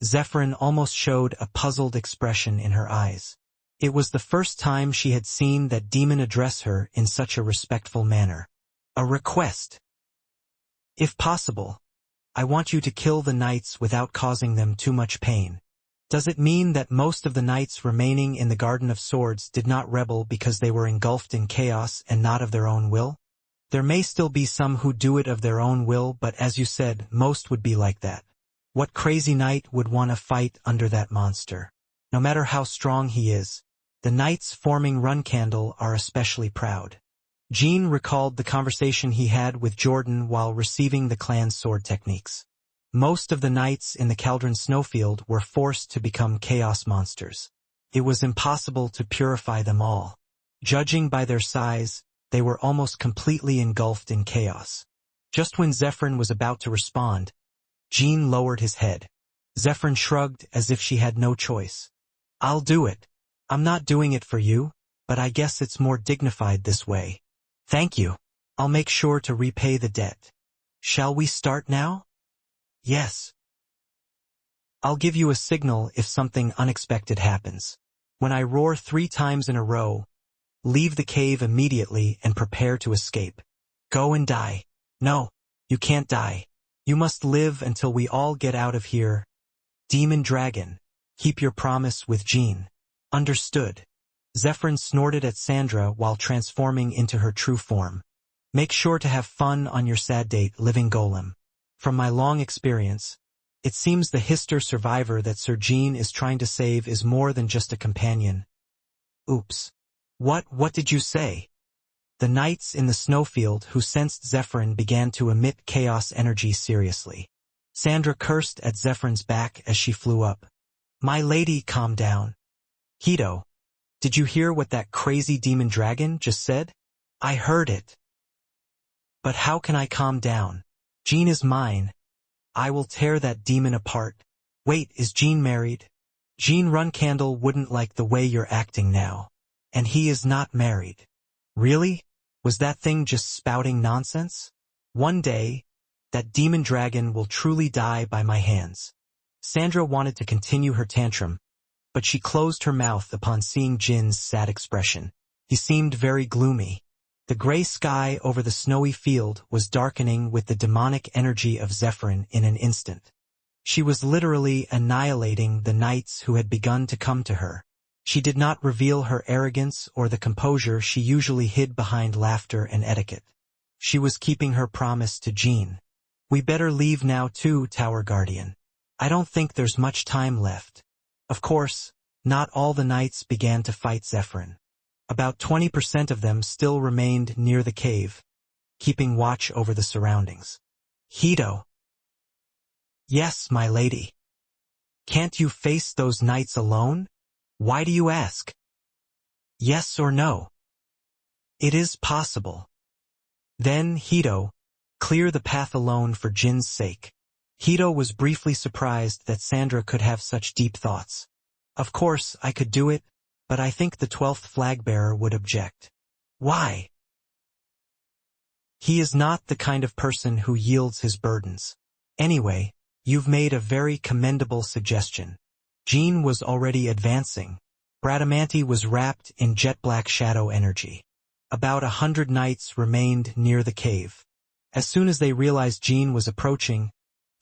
Zephyrn almost showed a puzzled expression in her eyes. It was the first time she had seen that demon address her in such a respectful manner. A request. If possible, I want you to kill the knights without causing them too much pain. Does it mean that most of the knights remaining in the Garden of Swords did not rebel because they were engulfed in chaos and not of their own will? There may still be some who do it of their own will, but as you said, most would be like that. What crazy knight would want to fight under that monster? No matter how strong he is, the knights forming Runcandle are especially proud. Jean recalled the conversation he had with Jordan while receiving the clan's sword techniques. Most of the knights in the Cauldron Snowfield were forced to become chaos monsters. It was impossible to purify them all. Judging by their size, they were almost completely engulfed in chaos. Just when Zephyrn was about to respond, Jean lowered his head. Zephyrn shrugged as if she had no choice. I'll do it. I'm not doing it for you, but I guess it's more dignified this way. Thank you. I'll make sure to repay the debt. Shall we start now? Yes. I'll give you a signal if something unexpected happens. When I roar 3 times in a row, leave the cave immediately and prepare to escape. Go and die. No, you can't die. You must live until we all get out of here. Demon Dragon, keep your promise with Jean. Understood. Zephyrn snorted at Sandra while transforming into her true form. Make sure to have fun on your sad date, living golem. From my long experience, it seems the Hister survivor that Sir Jean is trying to save is more than just a companion. Oops. What did you say? The knights in the snowfield who sensed Zephyrn began to emit chaos energy seriously. Sandra cursed at Zephyrn's back as she flew up. My lady, calm down. Hito, did you hear what that crazy demon dragon just said? I heard it. But how can I calm down? Jean is mine. I will tear that demon apart. Wait, is Jean married? Jean Runcandle wouldn't like the way you're acting now. And he is not married. Really? Was that thing just spouting nonsense? One day, that demon dragon will truly die by my hands. Sandra wanted to continue her tantrum, but she closed her mouth upon seeing Jin's sad expression. He seemed very gloomy. The gray sky over the snowy field was darkening with the demonic energy of Zephyrn in an instant. She was literally annihilating the knights who had begun to come to her. She did not reveal her arrogance or the composure she usually hid behind laughter and etiquette. She was keeping her promise to Jean. We better leave now too, Tower Guardian. I don't think there's much time left. Of course, not all the knights began to fight Zephyrn. About 20% of them still remained near the cave, keeping watch over the surroundings. Hito. Yes, my lady. Can't you face those knights alone? Why do you ask? Yes or no? It is possible. Then, Hito, clear the path alone for Jin's sake. Hito was briefly surprised that Sandra could have such deep thoughts. Of course, I could do it, but I think the 12th flag-bearer would object. Why? He is not the kind of person who yields his burdens. Anyway, you've made a very commendable suggestion. Jean was already advancing. Bradamanti was wrapped in jet-black shadow energy. About 100 knights remained near the cave. As soon as they realized Jean was approaching,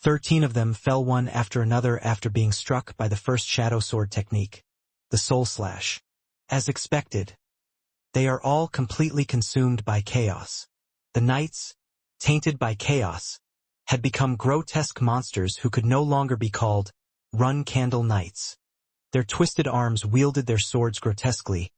13 of them fell one after another after being struck by the first shadow sword technique, the Soul Slash. As expected, they are all completely consumed by chaos. The knights, tainted by chaos, had become grotesque monsters who could no longer be called Runcandle Knights. Their twisted arms wielded their swords grotesquely,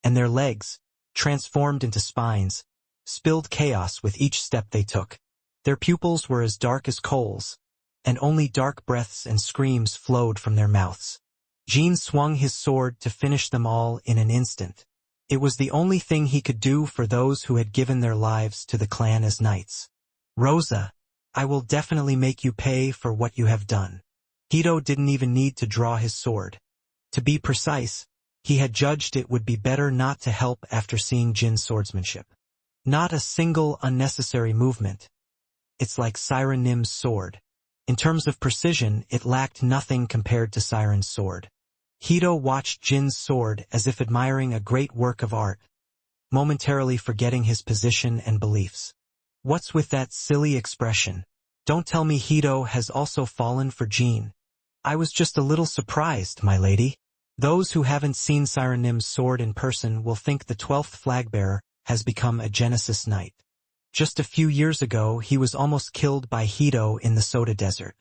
and their legs, transformed into spines, spilled chaos with each step they took. Their pupils were as dark as coals, and only dark breaths and screams flowed from their mouths. Jean swung his sword to finish them all in an instant. It was the only thing he could do for those who had given their lives to the clan as knights. Rosa, I will definitely make you pay for what you have done. Hito didn't even need to draw his sword. To be precise, he had judged it would be better not to help after seeing Jin's swordsmanship. Not a single unnecessary movement. It's like Siren Nim's sword. In terms of precision, it lacked nothing compared to Siren's sword. Hito watched Jin's sword as if admiring a great work of art, momentarily forgetting his position and beliefs. What's with that silly expression? Don't tell me Hito has also fallen for Jin. I was just a little surprised, my lady. Those who haven't seen Siren Nim's sword in person will think the 12th flagbearer has become a Genesis Knight. Just a few years ago, he was almost killed by Hito in the Soda Desert.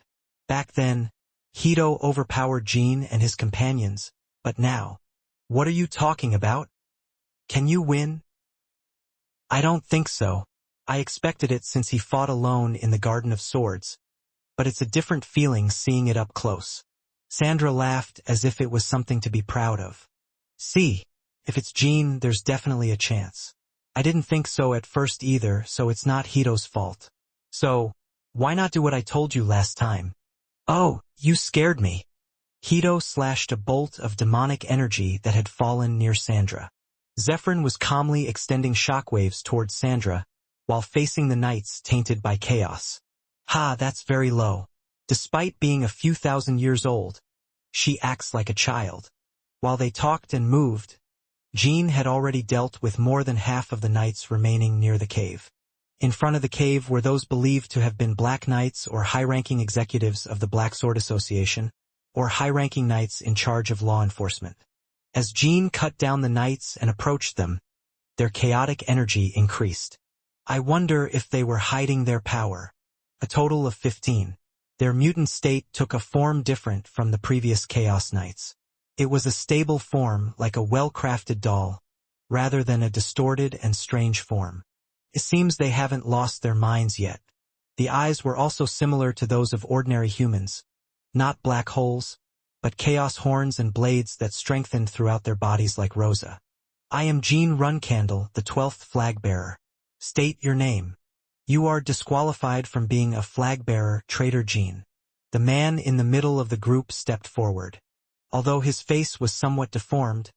Back then, Hito overpowered Jin and his companions, but now, what are you talking about? Can you win? I don't think so. I expected it since he fought alone in the Garden of Swords, but it's a different feeling seeing it up close. Sandra laughed as if it was something to be proud of. See, if it's Jin, there's definitely a chance. I didn't think so at first either, so it's not Hito's fault. So, why not do what I told you last time? Oh, you scared me. Hito slashed a bolt of demonic energy that had fallen near Sandra. Zephyrin was calmly extending shockwaves towards Sandra, while facing the knights tainted by chaos. Ha, that's very low. Despite being a few thousand years old, she acts like a child. While they talked and moved, Jin had already dealt with more than half of the knights remaining near the cave. In front of the cave were those believed to have been Black Knights or high-ranking executives of the Black Sword Association, or high-ranking knights in charge of law enforcement. As Jin cut down the knights and approached them, their chaotic energy increased. I wonder if they were hiding their power. A total of 15. Their mutant state took a form different from the previous Chaos Knights. It was a stable form like a well-crafted doll, rather than a distorted and strange form. It seems they haven't lost their minds yet. The eyes were also similar to those of ordinary humans, not black holes, but chaos horns and blades that strengthened throughout their bodies like Rosa. I am Jin Runcandle, the 12th flag-bearer. State your name. You are disqualified from being a flag-bearer, traitor Jin. The man in the middle of the group stepped forward. Although his face was somewhat deformed,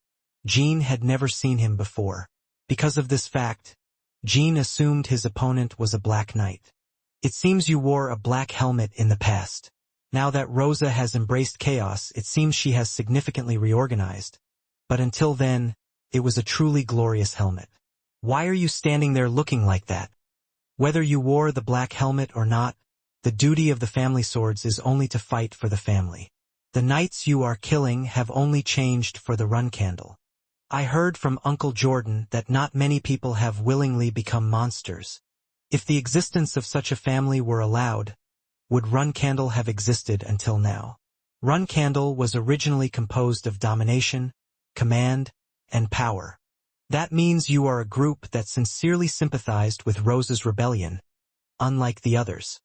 Jin had never seen him before. Because of this fact, Jin assumed his opponent was a Black Knight. It seems you wore a black helmet in the past. Now that Rosa has embraced chaos, it seems she has significantly reorganized. But until then, it was a truly glorious helmet. Why are you standing there looking like that? Whether you wore the black helmet or not, the duty of the family swords is only to fight for the family. The knights you are killing have only changed for the Runcandle. I heard from Uncle Jordan that not many people have willingly become monsters. If the existence of such a family were allowed, would Runcandle have existed until now? Runcandle was originally composed of domination, command, and power. That means you are a group that sincerely sympathized with Rosa's rebellion, unlike the others.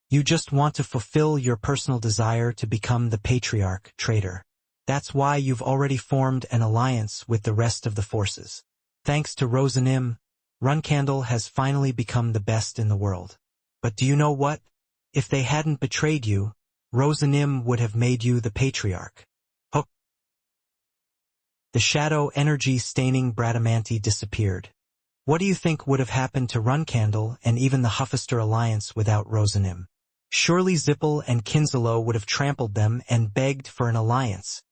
You just want to fulfill your personal desire to become the Patriarch, traitor. That's why you've already formed an alliance with the rest of the forces. Thanks to Rosa Nim, Runcandle has finally become the best in the world. But do you know what? If they hadn't betrayed you, Rosa Nim would have made you the Patriarch. Hook. The shadow energy staining Bradamanti disappeared. What do you think would have happened to Runcandle and even the Huffister Alliance without Rosa Nim? Surely Zippel and Kinselo would have trampled them and begged for an alliance.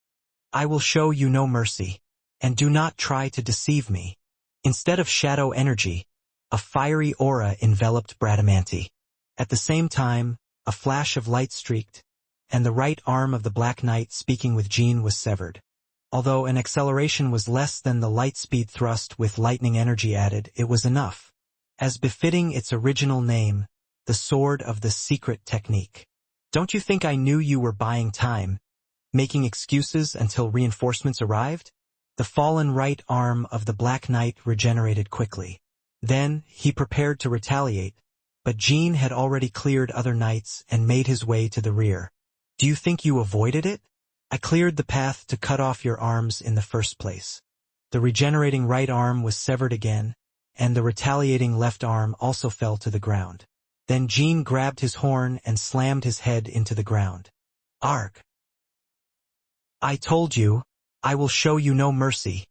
I will show you no mercy, and do not try to deceive me. Instead of shadow energy, a fiery aura enveloped Bradamanti. At the same time, a flash of light streaked, and the right arm of the Black Knight speaking with Jin was severed. Although an acceleration was less than the light speed thrust with lightning energy added, it was enough. As befitting its original name, the Sword of the Secret Technique. Don't you think I knew you were buying time, making excuses until reinforcements arrived? The fallen right arm of the Black Knight regenerated quickly. Then, he prepared to retaliate, but Jin had already cleared other knights and made his way to the rear. Do you think you avoided it? I cleared the path to cut off your arms in the first place. The regenerating right arm was severed again, and the retaliating left arm also fell to the ground. Then Jin grabbed his horn and slammed his head into the ground. Arg! I told you, I will show you no mercy.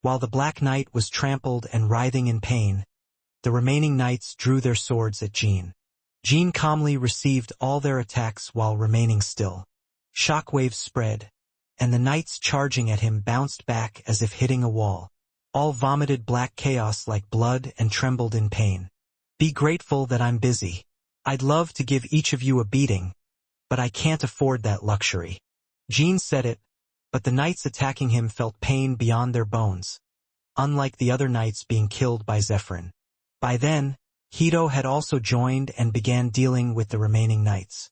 While the Black Knight was trampled and writhing in pain, the remaining knights drew their swords at Jin. Jean calmly received all their attacks while remaining still. Shockwaves spread, and the knights charging at him bounced back as if hitting a wall. All vomited black chaos like blood and trembled in pain. Be grateful that I'm busy. I'd love to give each of you a beating, but I can't afford that luxury. Jean said it, but the knights attacking him felt pain beyond their bones, unlike the other knights being killed by Zephyrin. By then, Hito had also joined and began dealing with the remaining knights.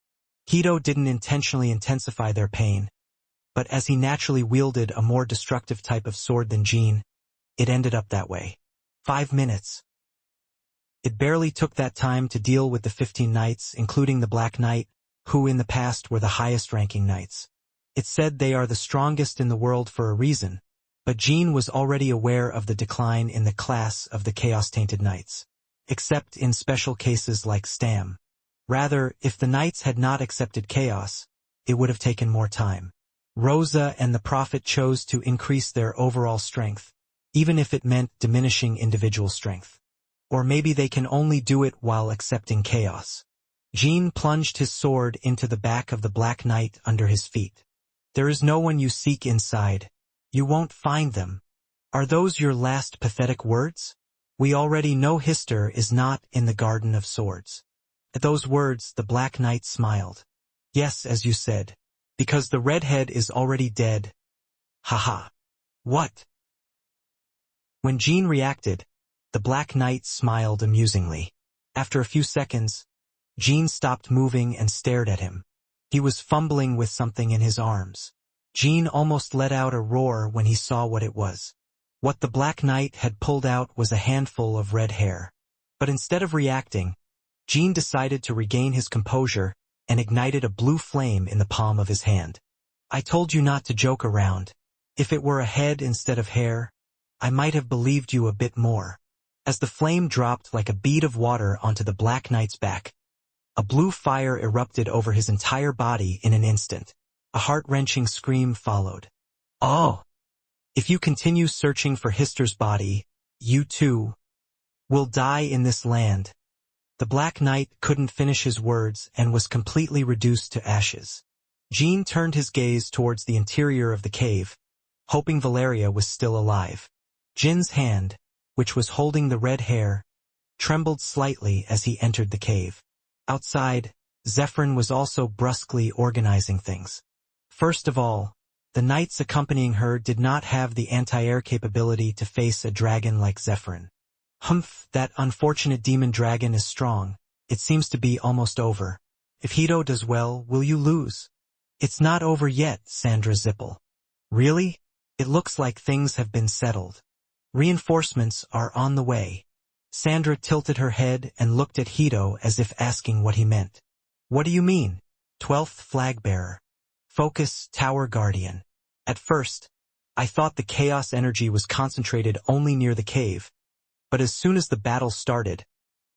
Hito didn't intentionally intensify their pain, but as he naturally wielded a more destructive type of sword than Jean, it ended up that way. 5 minutes. It barely took that time to deal with the 15 knights, including the Black Knight, who in the past were the highest-ranking knights. It said they are the strongest in the world for a reason, but Jean was already aware of the decline in the class of the Chaos-Tainted Knights, except in special cases like Stam. Rather, if the knights had not accepted chaos, it would have taken more time. Rosa and the Prophet chose to increase their overall strength, even if it meant diminishing individual strength. Or maybe they can only do it while accepting chaos. Jean plunged his sword into the back of the Black Knight under his feet. There is no one you seek inside. You won't find them. Are those your last pathetic words? We already know Hister is not in the Garden of Swords. At those words, the Black Knight smiled. Yes, as you said, because the redhead is already dead. Haha. What? When Jean reacted, the Black Knight smiled amusingly. After a few seconds, Jean stopped moving and stared at him. He was fumbling with something in his arms. Jean almost let out a roar when he saw what it was. What the Black Knight had pulled out was a handful of red hair. But instead of reacting, Jean decided to regain his composure and ignited a blue flame in the palm of his hand. I told you not to joke around. If it were a head instead of hair, I might have believed you a bit more. As the flame dropped like a bead of water onto the Black Knight's back, a blue fire erupted over his entire body in an instant. A heart-wrenching scream followed. Oh! If you continue searching for Hister's body, you too will die in this land. The Black Knight couldn't finish his words and was completely reduced to ashes. Jean turned his gaze towards the interior of the cave, hoping Valeria was still alive. Jin's hand, which was holding the red hair, trembled slightly as he entered the cave. Outside, Zephyrin was also brusquely organizing things. First of all, the knights accompanying her did not have the anti-air capability to face a dragon like Zephyrin. Humph, that unfortunate demon dragon is strong. It seems to be almost over. If Hito does well, will you lose? It's not over yet, Sandra Zippel. Really? It looks like things have been settled. Reinforcements are on the way. Sandra tilted her head and looked at Hito as if asking what he meant. What do you mean? 12th flag bearer. Focus, Tower Guardian. At first, I thought the chaos energy was concentrated only near the cave, but as soon as the battle started,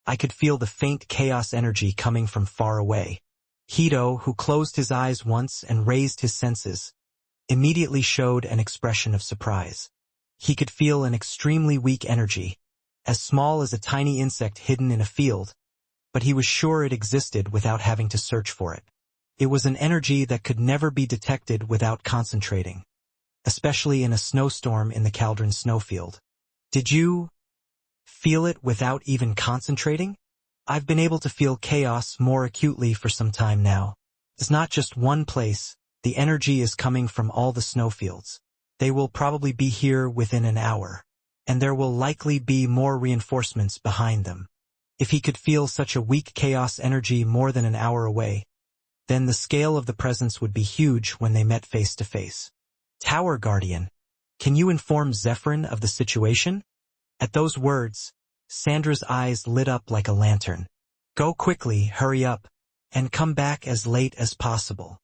I could feel the faint chaos energy coming from far away. Hito, who closed his eyes once and raised his senses, immediately showed an expression of surprise. He could feel an extremely weak energy, as small as a tiny insect hidden in a field, but he was sure it existed without having to search for it. It was an energy that could never be detected without concentrating, especially in a snowstorm in the Caldron snowfield. Did you feel it without even concentrating? I've been able to feel chaos more acutely for some time now. It's not just one place. The energy is coming from all the snowfields. They will probably be here within an hour, and there will likely be more reinforcements behind them. If he could feel such a weak chaos energy more than an hour away, then the scale of the presence would be huge when they met face to face. Tower Guardian, can you inform Zephyrin of the situation? At those words, Sandra's eyes lit up like a lantern. Go quickly, hurry up, and come back as late as possible.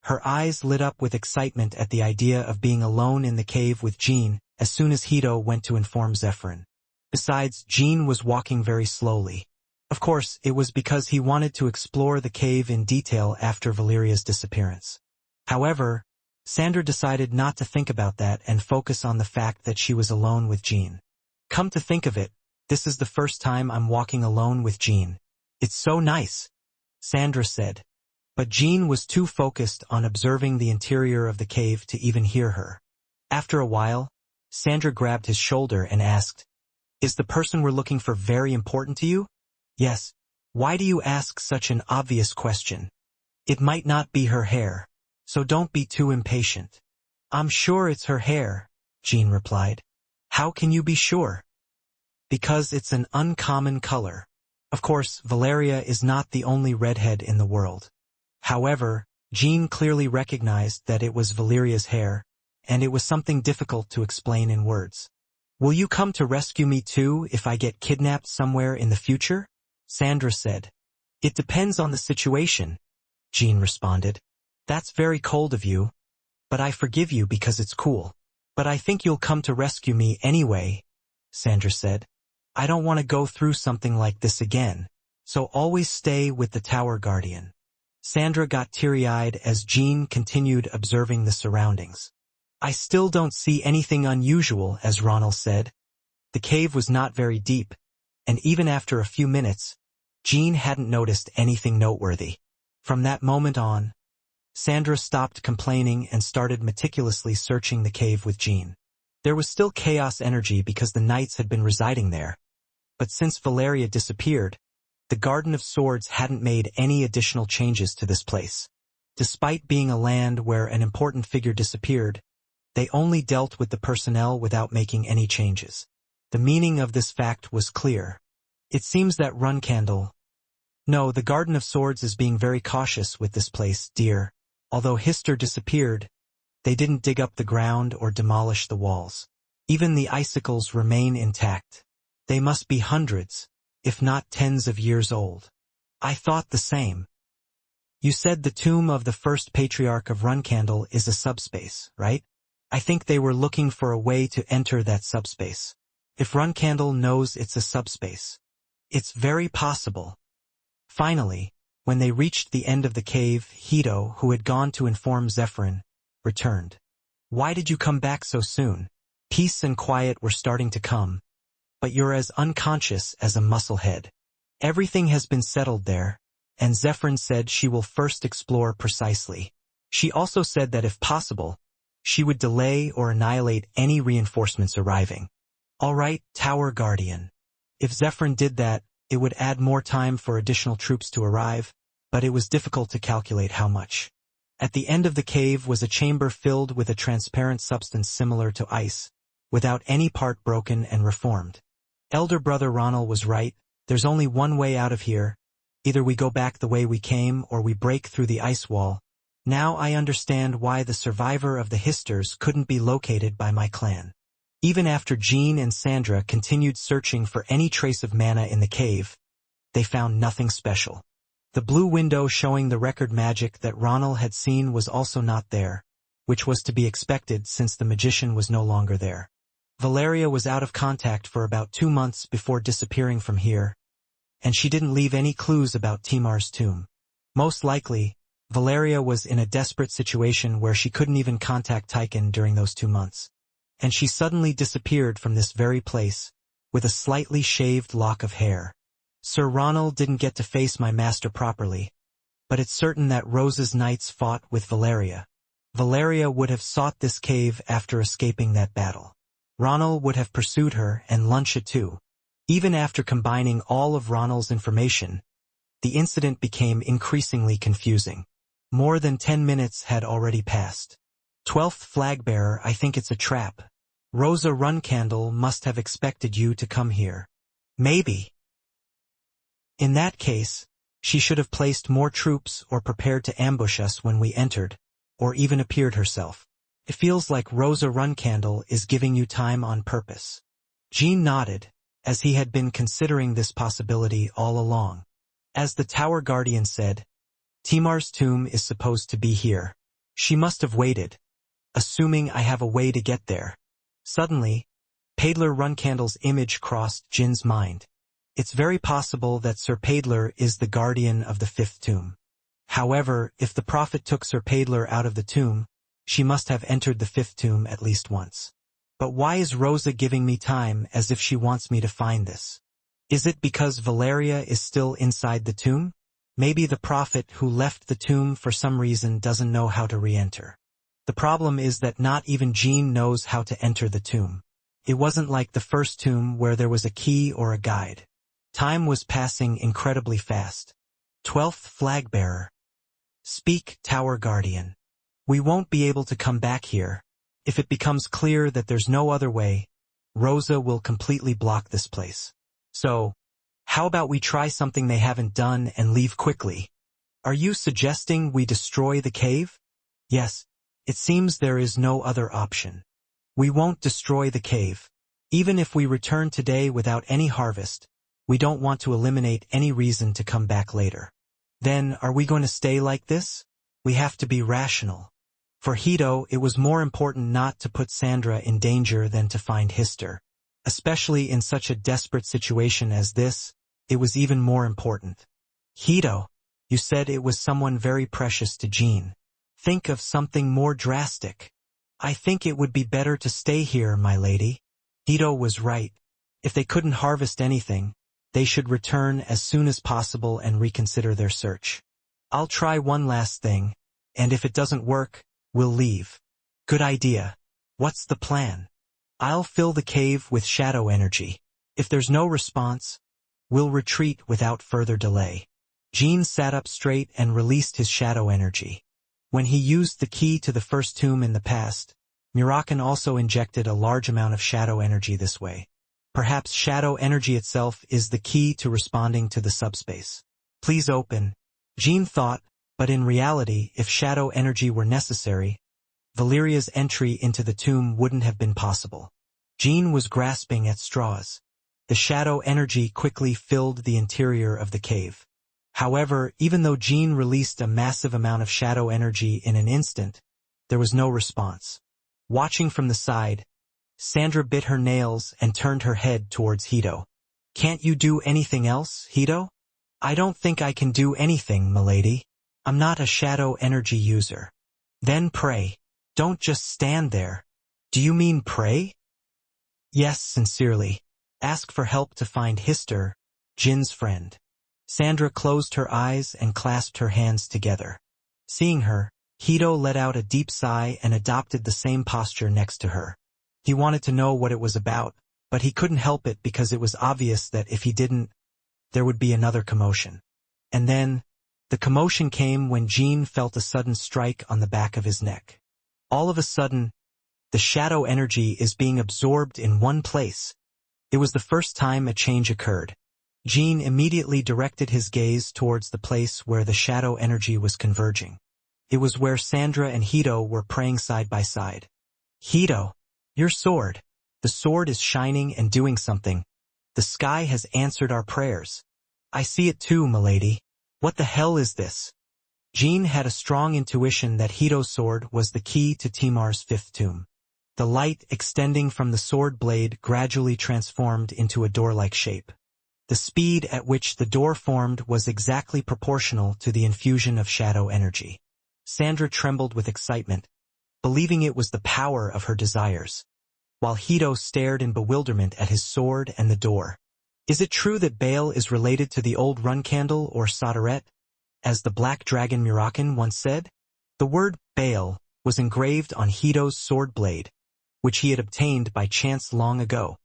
Her eyes lit up with excitement at the idea of being alone in the cave with Jean as soon as Hito went to inform Zephyrin. Besides, Jean was walking very slowly. Of course, it was because he wanted to explore the cave in detail after Valeria's disappearance. However, Sandra decided not to think about that and focus on the fact that she was alone with Jean. Come to think of it, this is the first time I'm walking alone with Jean. It's so nice. Sandra said. But Jean was too focused on observing the interior of the cave to even hear her. After a while, Sandra grabbed his shoulder and asked, "Is the person we're looking for very important to you?" "Yes." "Why do you ask such an obvious question?" "It might not be her hair, so don't be too impatient." "I'm sure it's her hair," Jean replied. "How can you be sure?" "Because it's an uncommon color." Of course, Valeria is not the only redhead in the world. However, Jean clearly recognized that it was Valeria's hair, and it was something difficult to explain in words. "Will you come to rescue me too if I get kidnapped somewhere in the future?" Sandra said. "It depends on the situation," Jean responded. "That's very cold of you, but I forgive you because it's cool." "But I think you'll come to rescue me anyway," Sandra said. "I don't want to go through something like this again, so always stay with the Tower Guardian." Sandra got teary-eyed as Jean continued observing the surroundings. "I still don't see anything unusual," as Ronald said. The cave was not very deep, and even after a few minutes, Jean hadn't noticed anything noteworthy. From that moment on, Sandra stopped complaining and started meticulously searching the cave with Jean. There was still chaos energy because the knights had been residing there, but since Valeria disappeared, the Garden of Swords hadn't made any additional changes to this place. Despite being a land where an important figure disappeared, they only dealt with the personnel without making any changes. The meaning of this fact was clear. It seems that Runcandle— No, the Garden of Swords is being very cautious with this place, dear. Although Hister disappeared, they didn't dig up the ground or demolish the walls. Even the icicles remain intact. They must be hundreds, if not tens of years old. I thought the same. You said the tomb of the first patriarch of Runcandle is a subspace, right? I think they were looking for a way to enter that subspace. If Runcandle knows it's a subspace, it's very possible. Finally, when they reached the end of the cave, Hito, who had gone to inform Zephyrin, returned. "Why did you come back so soon? Peace and quiet were starting to come, but you're as unconscious as a musclehead." "Everything has been settled there," and Zephyrin said she will first explore precisely. She also said that if possible, she would delay or annihilate any reinforcements arriving. "All right, Tower Guardian." If Zephyrin did that, it would add more time for additional troops to arrive, but it was difficult to calculate how much. At the end of the cave was a chamber filled with a transparent substance similar to ice, without any part broken and reformed. Elder brother Ronald was right. There's only one way out of here. Either we go back the way we came or we break through the ice wall. Now I understand why the survivor of the Histers couldn't be located by my clan. Even after Jean and Sandra continued searching for any trace of mana in the cave, they found nothing special. The blue window showing the record magic that Ronald had seen was also not there, which was to be expected since the magician was no longer there. Valeria was out of contact for about 2 months before disappearing from here, and she didn't leave any clues about Timar's tomb. Most likely, Valeria was in a desperate situation where she couldn't even contact Tychon during those 2 months. And she suddenly disappeared from this very place, with a slightly shaved lock of hair. Sir Ronald didn't get to face my master properly, but it's certain that Rose's knights fought with Valeria. Valeria would have sought this cave after escaping that battle. Ronald would have pursued her and Luncia too. Even after combining all of Ronald's information, the incident became increasingly confusing. More than 10 minutes had already passed. 12th Flagbearer, I think it's a trap. Rosa Runcandle must have expected you to come here. Maybe. In that case, she should have placed more troops or prepared to ambush us when we entered, or even appeared herself. It feels like Rosa Runcandle is giving you time on purpose. Jean nodded, as he had been considering this possibility all along. As the Tower Guardian said, Timar's tomb is supposed to be here. She must have waited, assuming I have a way to get there. Suddenly, Paidler Runcandle's image crossed Jin's mind. It's very possible that Sir Paidler is the guardian of the 5th tomb. However, if the prophet took Sir Paidler out of the tomb, she must have entered the 5th tomb at least once. But why is Rosa giving me time as if she wants me to find this? Is it because Valeria is still inside the tomb? Maybe the prophet who left the tomb for some reason doesn't know how to re-enter. The problem is that not even Jean knows how to enter the tomb. It wasn't like the first tomb where there was a key or a guide. Time was passing incredibly fast. 12th flag bearer. Speak, Tower Guardian. We won't be able to come back here. If it becomes clear that there's no other way, Rosa will completely block this place. So, how about we try something they haven't done and leave quickly? Are you suggesting we destroy the cave? Yes, it seems there is no other option. We won't destroy the cave. Even if we return today without any harvest, we don't want to eliminate any reason to come back later. Then, are we going to stay like this? We have to be rational. For Hito, it was more important not to put Sandra in danger than to find Hister. Especially in such a desperate situation as this, it was even more important. Hito, you said it was someone very precious to Jean. Think of something more drastic. I think it would be better to stay here, my lady. Hito was right. If they couldn't harvest anything, they should return as soon as possible and reconsider their search. I'll try one last thing, and if it doesn't work, we'll leave. Good idea. What's the plan? I'll fill the cave with shadow energy. If there's no response, we'll retreat without further delay. Jean sat up straight and released his shadow energy. When he used the key to the first tomb in the past, Murakan also injected a large amount of shadow energy this way. Perhaps shadow energy itself is the key to responding to the subspace. Please open. Jean thought, but in reality, if shadow energy were necessary, Valeria's entry into the tomb wouldn't have been possible. Jean was grasping at straws. The shadow energy quickly filled the interior of the cave. However, even though Jean released a massive amount of shadow energy in an instant, there was no response. Watching from the side, Sandra bit her nails and turned her head towards Hito. Can't you do anything else, Hito? I don't think I can do anything, milady. I'm not a shadow energy user. Then pray. Don't just stand there. Do you mean pray? Yes, sincerely. Ask for help to find Hister, Jin's friend. Sandra closed her eyes and clasped her hands together. Seeing her, Hito let out a deep sigh and adopted the same posture next to her. He wanted to know what it was about, but he couldn't help it because it was obvious that if he didn't, there would be another commotion. And then, the commotion came when Jean felt a sudden strike on the back of his neck. All of a sudden, the shadow energy is being absorbed in one place. It was the first time a change occurred. Jean immediately directed his gaze towards the place where the shadow energy was converging. It was where Sandra and Hito were praying side by side. Hito, your sword. The sword is shining and doing something. The sky has answered our prayers. I see it too, milady. What the hell is this? Jean had a strong intuition that Hito's sword was the key to Timar's fifth tomb. The light extending from the sword blade gradually transformed into a door-like shape. The speed at which the door formed was exactly proportional to the infusion of shadow energy. Sandra trembled with excitement, believing it was the power of her desires, while Hito stared in bewilderment at his sword and the door. Is it true that Baal is related to the old run candle or Solderet, as the black dragon Murakan once said? The word Baal was engraved on Hito's sword blade, which he had obtained by chance long ago.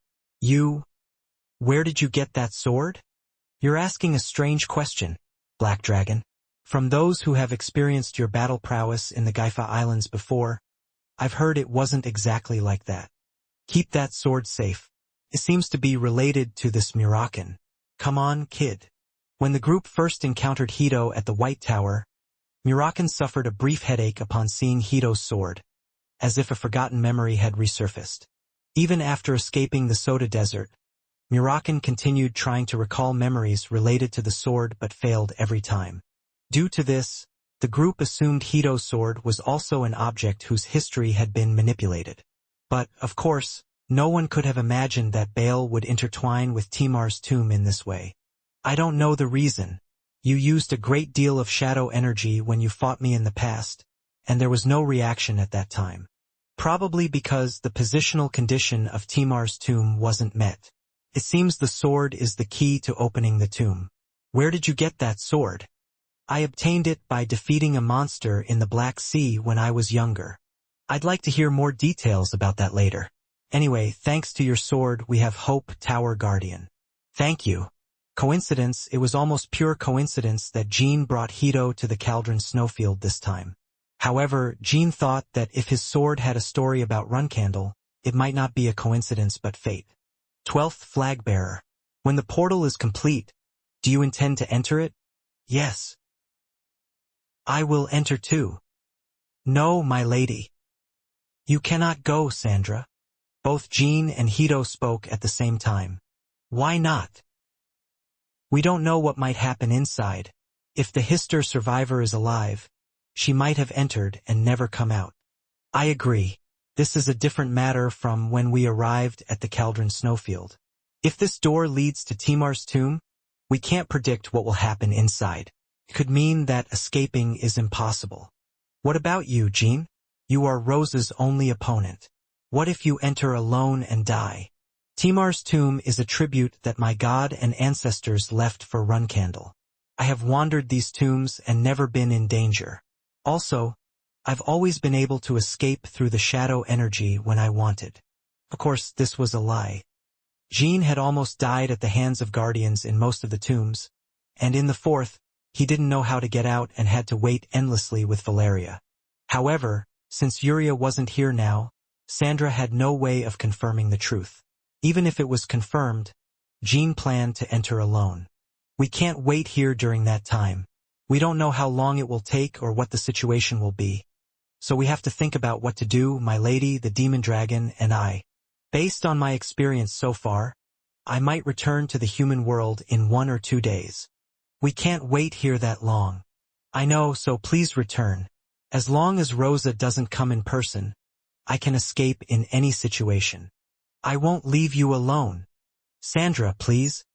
Where did you get that sword? You're asking a strange question, Black Dragon. From those who have experienced your battle prowess in the Gaifa Islands before, I've heard it wasn't exactly like that. Keep that sword safe. It seems to be related to this Murakan. Come on, kid. When the group first encountered Hito at the White Tower, Murakan suffered a brief headache upon seeing Hito's sword, as if a forgotten memory had resurfaced. Even after escaping the Soda Desert, Murakan continued trying to recall memories related to the sword but failed every time. Due to this, the group assumed Hito's sword was also an object whose history had been manipulated. But, of course, no one could have imagined that Baal would intertwine with Timar's tomb in this way. I don't know the reason. You used a great deal of shadow energy when you fought me in the past, and there was no reaction at that time. Probably because the positional condition of Timar's tomb wasn't met. It seems the sword is the key to opening the tomb. Where did you get that sword? I obtained it by defeating a monster in the Black Sea when I was younger. I'd like to hear more details about that later. Anyway, thanks to your sword, we have Hope, Tower Guardian. Thank you. Coincidence, it was almost pure coincidence that Jean brought Hito to the Cauldron Snowfield this time. However, Jean thought that if his sword had a story about Runcandle, it might not be a coincidence but fate. 12th Flag Bearer. When the portal is complete, do you intend to enter it? Yes. I will enter too. No, my lady. You cannot go, Sandra. Both Jean and Hito spoke at the same time. Why not? We don't know what might happen inside. If the Hister survivor is alive, she might have entered and never come out. I agree. This is a different matter from when we arrived at the Cauldron Snowfield. If this door leads to Timar's tomb, we can't predict what will happen inside. It could mean that escaping is impossible. What about you, Jean? You are Rosa's only opponent. What if you enter alone and die? Timar's tomb is a tribute that my god and ancestors left for Runcandle. I have wandered these tombs and never been in danger. Also, I've always been able to escape through the shadow energy when I wanted. Of course, this was a lie. Jean had almost died at the hands of guardians in most of the tombs, and in the fourth, he didn't know how to get out and had to wait endlessly with Valeria. However, since Yuria wasn't here now, Sandra had no way of confirming the truth. Even if it was confirmed, Jean planned to enter alone. We can't wait here during that time. We don't know how long it will take or what the situation will be. So we have to think about what to do, my lady, the demon dragon, and I. Based on my experience so far, I might return to the human world in 1 or 2 days. We can't wait here that long. I know, so please return. As long as Rosa doesn't come in person, I can escape in any situation. I won't leave you alone. Sandra, please.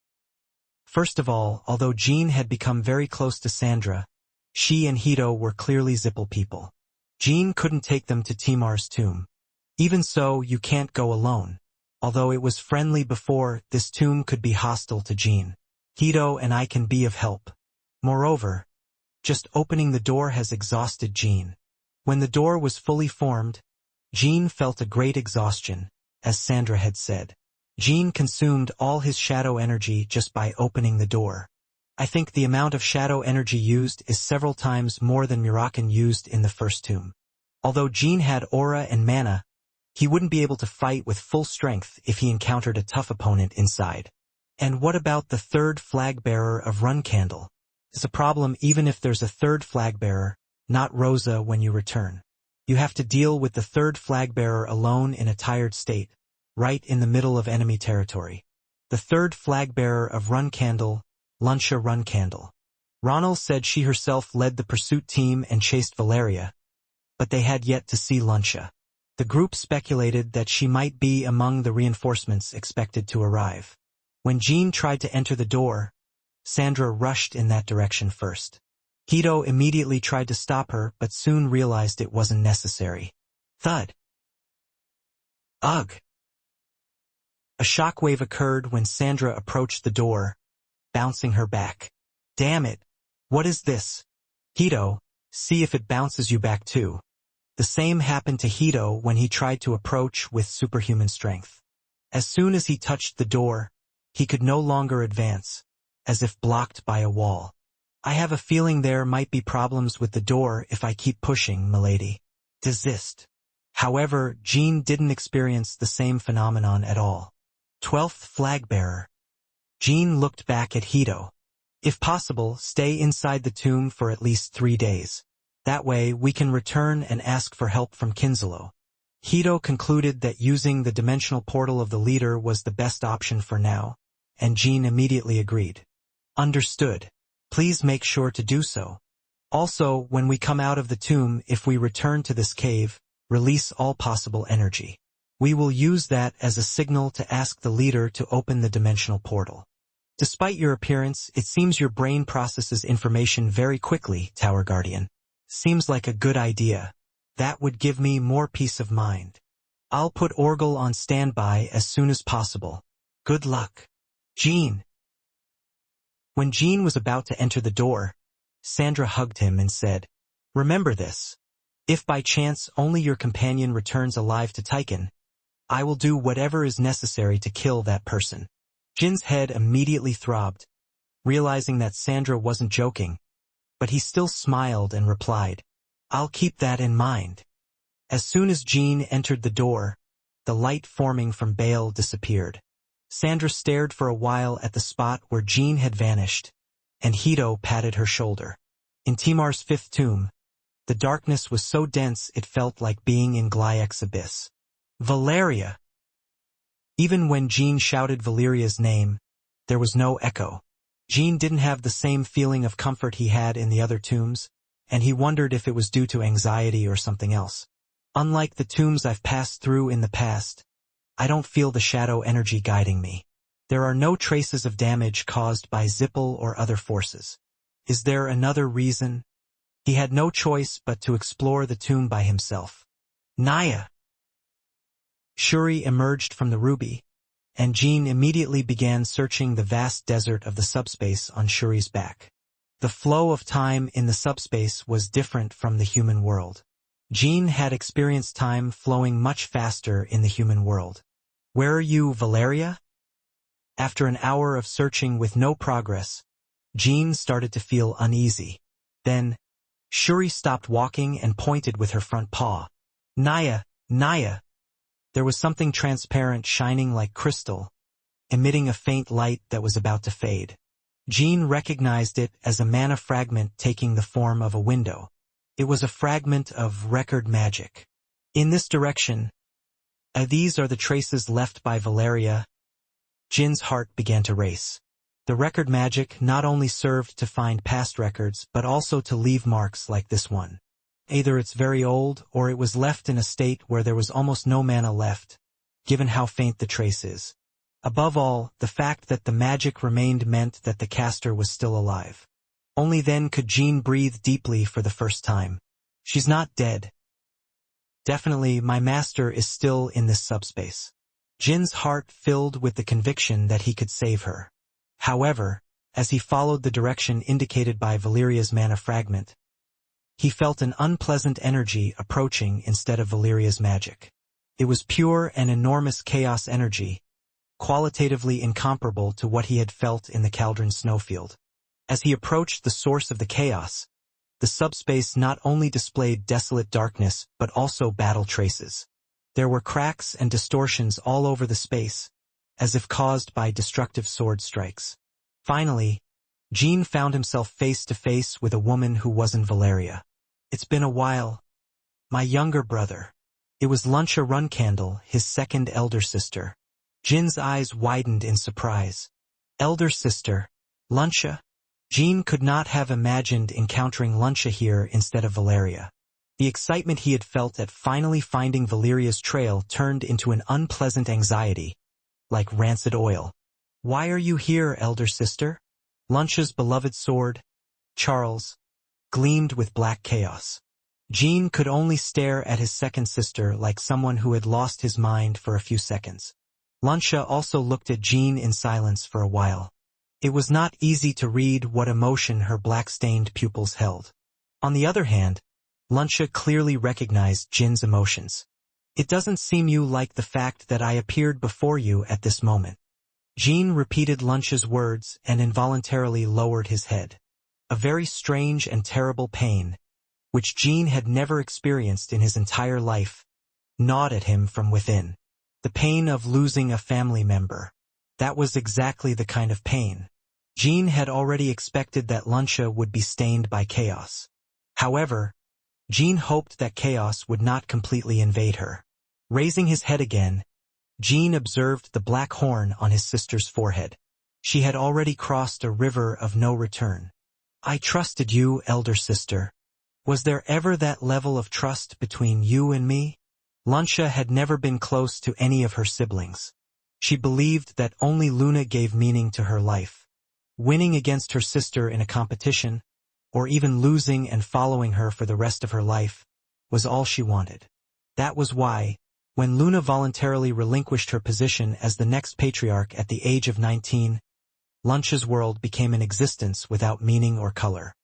First of all, although Jean had become very close to Sandra, she and Hito were clearly Zippel people. Jean couldn't take them to Timar's tomb. Even so, you can't go alone. Although it was friendly before, this tomb could be hostile to Jean. Hito and I can be of help. Moreover, just opening the door has exhausted Jean. When the door was fully formed, Jean felt a great exhaustion, as Sandra had said. Jean consumed all his shadow energy just by opening the door. I think the amount of shadow energy used is several times more than Murakan used in the first tomb. Although Jean had aura and mana, he wouldn't be able to fight with full strength if he encountered a tough opponent inside. And what about the third flag bearer of Runcandle? It's a problem even if there's a third flag bearer, not Rosa when you return. You have to deal with the third flag bearer alone in a tired state, right in the middle of enemy territory. The third flag bearer of Runcandle, Luncia Runcandle. Ronal said she herself led the pursuit team and chased Valeria, but they had yet to see Luncia. The group speculated that she might be among the reinforcements expected to arrive. When Jean tried to enter the door, Sandra rushed in that direction first. Hito immediately tried to stop her but soon realized it wasn't necessary. Thud. Ugh. A shockwave occurred when Sandra approached the door, bouncing her back. Damn it. What is this? Hito, see if it bounces you back too. The same happened to Hito when he tried to approach with superhuman strength. As soon as he touched the door, he could no longer advance, as if blocked by a wall. I have a feeling there might be problems with the door if I keep pushing, milady. Desist. However, Jean didn't experience the same phenomenon at all. 12th flag bearer. Jean looked back at Hito. If possible, stay inside the tomb for at least 3 days. That way, we can return and ask for help from Kinsalo. Hito concluded that using the dimensional portal of the leader was the best option for now, and Jean immediately agreed. Understood. Please make sure to do so. Also, when we come out of the tomb, if we return to this cave, release all possible energy. We will use that as a signal to ask the leader to open the dimensional portal. Despite your appearance, it seems your brain processes information very quickly, Tower Guardian. Seems like a good idea. That would give me more peace of mind. I'll put Orgel on standby as soon as possible. Good luck. Jean. When Jean was about to enter the door, Sandra hugged him and said, "Remember this. If by chance only your companion returns alive to Tychon, I will do whatever is necessary to kill that person." Jin's head immediately throbbed, realizing that Sandra wasn't joking, but he still smiled and replied, "I'll keep that in mind." As soon as Jin entered the door, the light forming from Bale disappeared. Sandra stared for a while at the spot where Jin had vanished, and Hito patted her shoulder. In Timar's fifth tomb, the darkness was so dense it felt like being in Glyek's abyss. Valeria! Even when Jin shouted Valeria's name, there was no echo. Jin didn't have the same feeling of comfort he had in the other tombs, and he wondered if it was due to anxiety or something else. "Unlike the tombs I've passed through in the past, I don't feel the shadow energy guiding me. There are no traces of damage caused by Zippel or other forces. Is there another reason?" He had no choice but to explore the tomb by himself. "Naya!" Shuri emerged from the ruby, and Jin immediately began searching the vast desert of the subspace on Shuri's back. The flow of time in the subspace was different from the human world. Jin had experienced time flowing much faster in the human world. "Where are you, Valeria?" After an hour of searching with no progress, Jin started to feel uneasy. Then, Shuri stopped walking and pointed with her front paw. "Naya, Naya!" There was something transparent shining like crystal, emitting a faint light that was about to fade. Jin recognized it as a mana fragment taking the form of a window. It was a fragment of record magic. In this direction, these are the traces left by Valeria. Jin's heart began to race. The record magic not only served to find past records, but also to leave marks like this one. Either it's very old, or it was left in a state where there was almost no mana left, given how faint the trace is. Above all, the fact that the magic remained meant that the caster was still alive. Only then could Jin breathe deeply for the first time. "She's not dead. Definitely, my master is still in this subspace." Jin's heart filled with the conviction that he could save her. However, as he followed the direction indicated by Valeria's mana fragment, he felt an unpleasant energy approaching instead of Valeria's magic. It was pure and enormous chaos energy, qualitatively incomparable to what he had felt in the Cauldron snowfield. As he approached the source of the chaos, the subspace not only displayed desolate darkness but also battle traces. There were cracks and distortions all over the space, as if caused by destructive sword strikes. Finally, Jin found himself face to face with a woman who wasn't Valeria. "It's been a while. My younger brother." It was Luncia Runcandle, his second elder sister. Jin's eyes widened in surprise. "Elder sister? Luncia?" Jin could not have imagined encountering Luncia here instead of Valeria. The excitement he had felt at finally finding Valeria's trail turned into an unpleasant anxiety, like rancid oil. "Why are you here, elder sister?" Luncia's beloved sword, Charles, gleamed with black chaos. Jin could only stare at his second sister like someone who had lost his mind for a few seconds. Luncia also looked at Jin in silence for a while. It was not easy to read what emotion her black-stained pupils held. On the other hand, Luncia clearly recognized Jin's emotions. "It doesn't seem you like the fact that I appeared before you at this moment." Jin repeated Luncia's words and involuntarily lowered his head. A very strange and terrible pain, which Jin had never experienced in his entire life, gnawed at him from within. The pain of losing a family member. That was exactly the kind of pain. Jin had already expected that Luncia would be stained by chaos. However, Jin hoped that chaos would not completely invade her. Raising his head again, Jin observed the black horn on his sister's forehead. She had already crossed a river of no return. "I trusted you, elder sister. Was there ever that level of trust between you and me?" Luncia had never been close to any of her siblings. She believed that only Luna gave meaning to her life. Winning against her sister in a competition, or even losing and following her for the rest of her life, was all she wanted. That was why, when Luna voluntarily relinquished her position as the next patriarch at the age of 19, Luncia's world became an existence without meaning or color.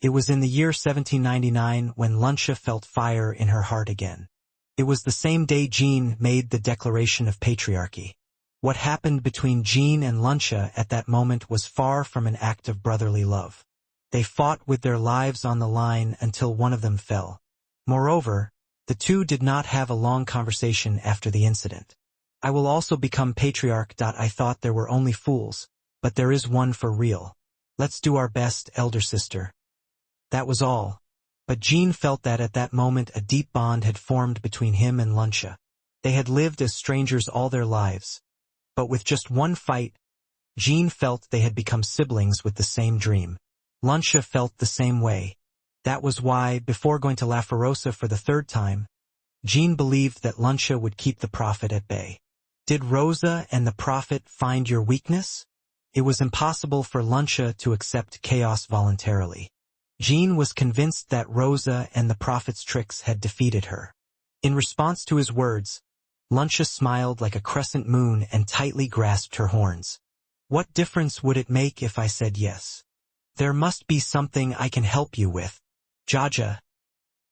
It was in the year 1799 when Luncia felt fire in her heart again. It was the same day Jean made the declaration of patriarchy. What happened between Jean and Luncia at that moment was far from an act of brotherly love. They fought with their lives on the line until one of them fell. Moreover, the two did not have a long conversation after the incident. I will also become patriarch. I thought there were only fools, but there is one for real. Let's do our best, elder sister. That was all. But Jean felt that at that moment a deep bond had formed between him and Luncia. They had lived as strangers all their lives. But with just one fight, Jean felt they had become siblings with the same dream. Luncia felt the same way. That was why, before going to La Ferosa for the third time, Jean believed that Luncia would keep the Prophet at bay. Did Rosa and the Prophet find your weakness? It was impossible for Luncia to accept chaos voluntarily. Jean was convinced that Rosa and the Prophet's tricks had defeated her. In response to his words, Luncia smiled like a crescent moon and tightly grasped her horns. What difference would it make if I said yes? There must be something I can help you with. Jaja,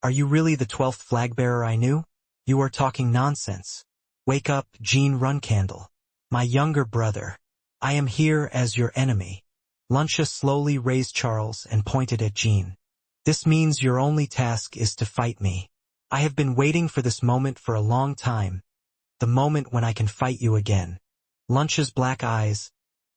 are you really the 12th flag-bearer I knew? You are talking nonsense. Wake up, Jean Runcandle. My younger brother. I am here as your enemy. Luncia slowly raised Charles and pointed at Jean. This means your only task is to fight me. I have been waiting for this moment for a long time. The moment when I can fight you again. Luncia's black eyes,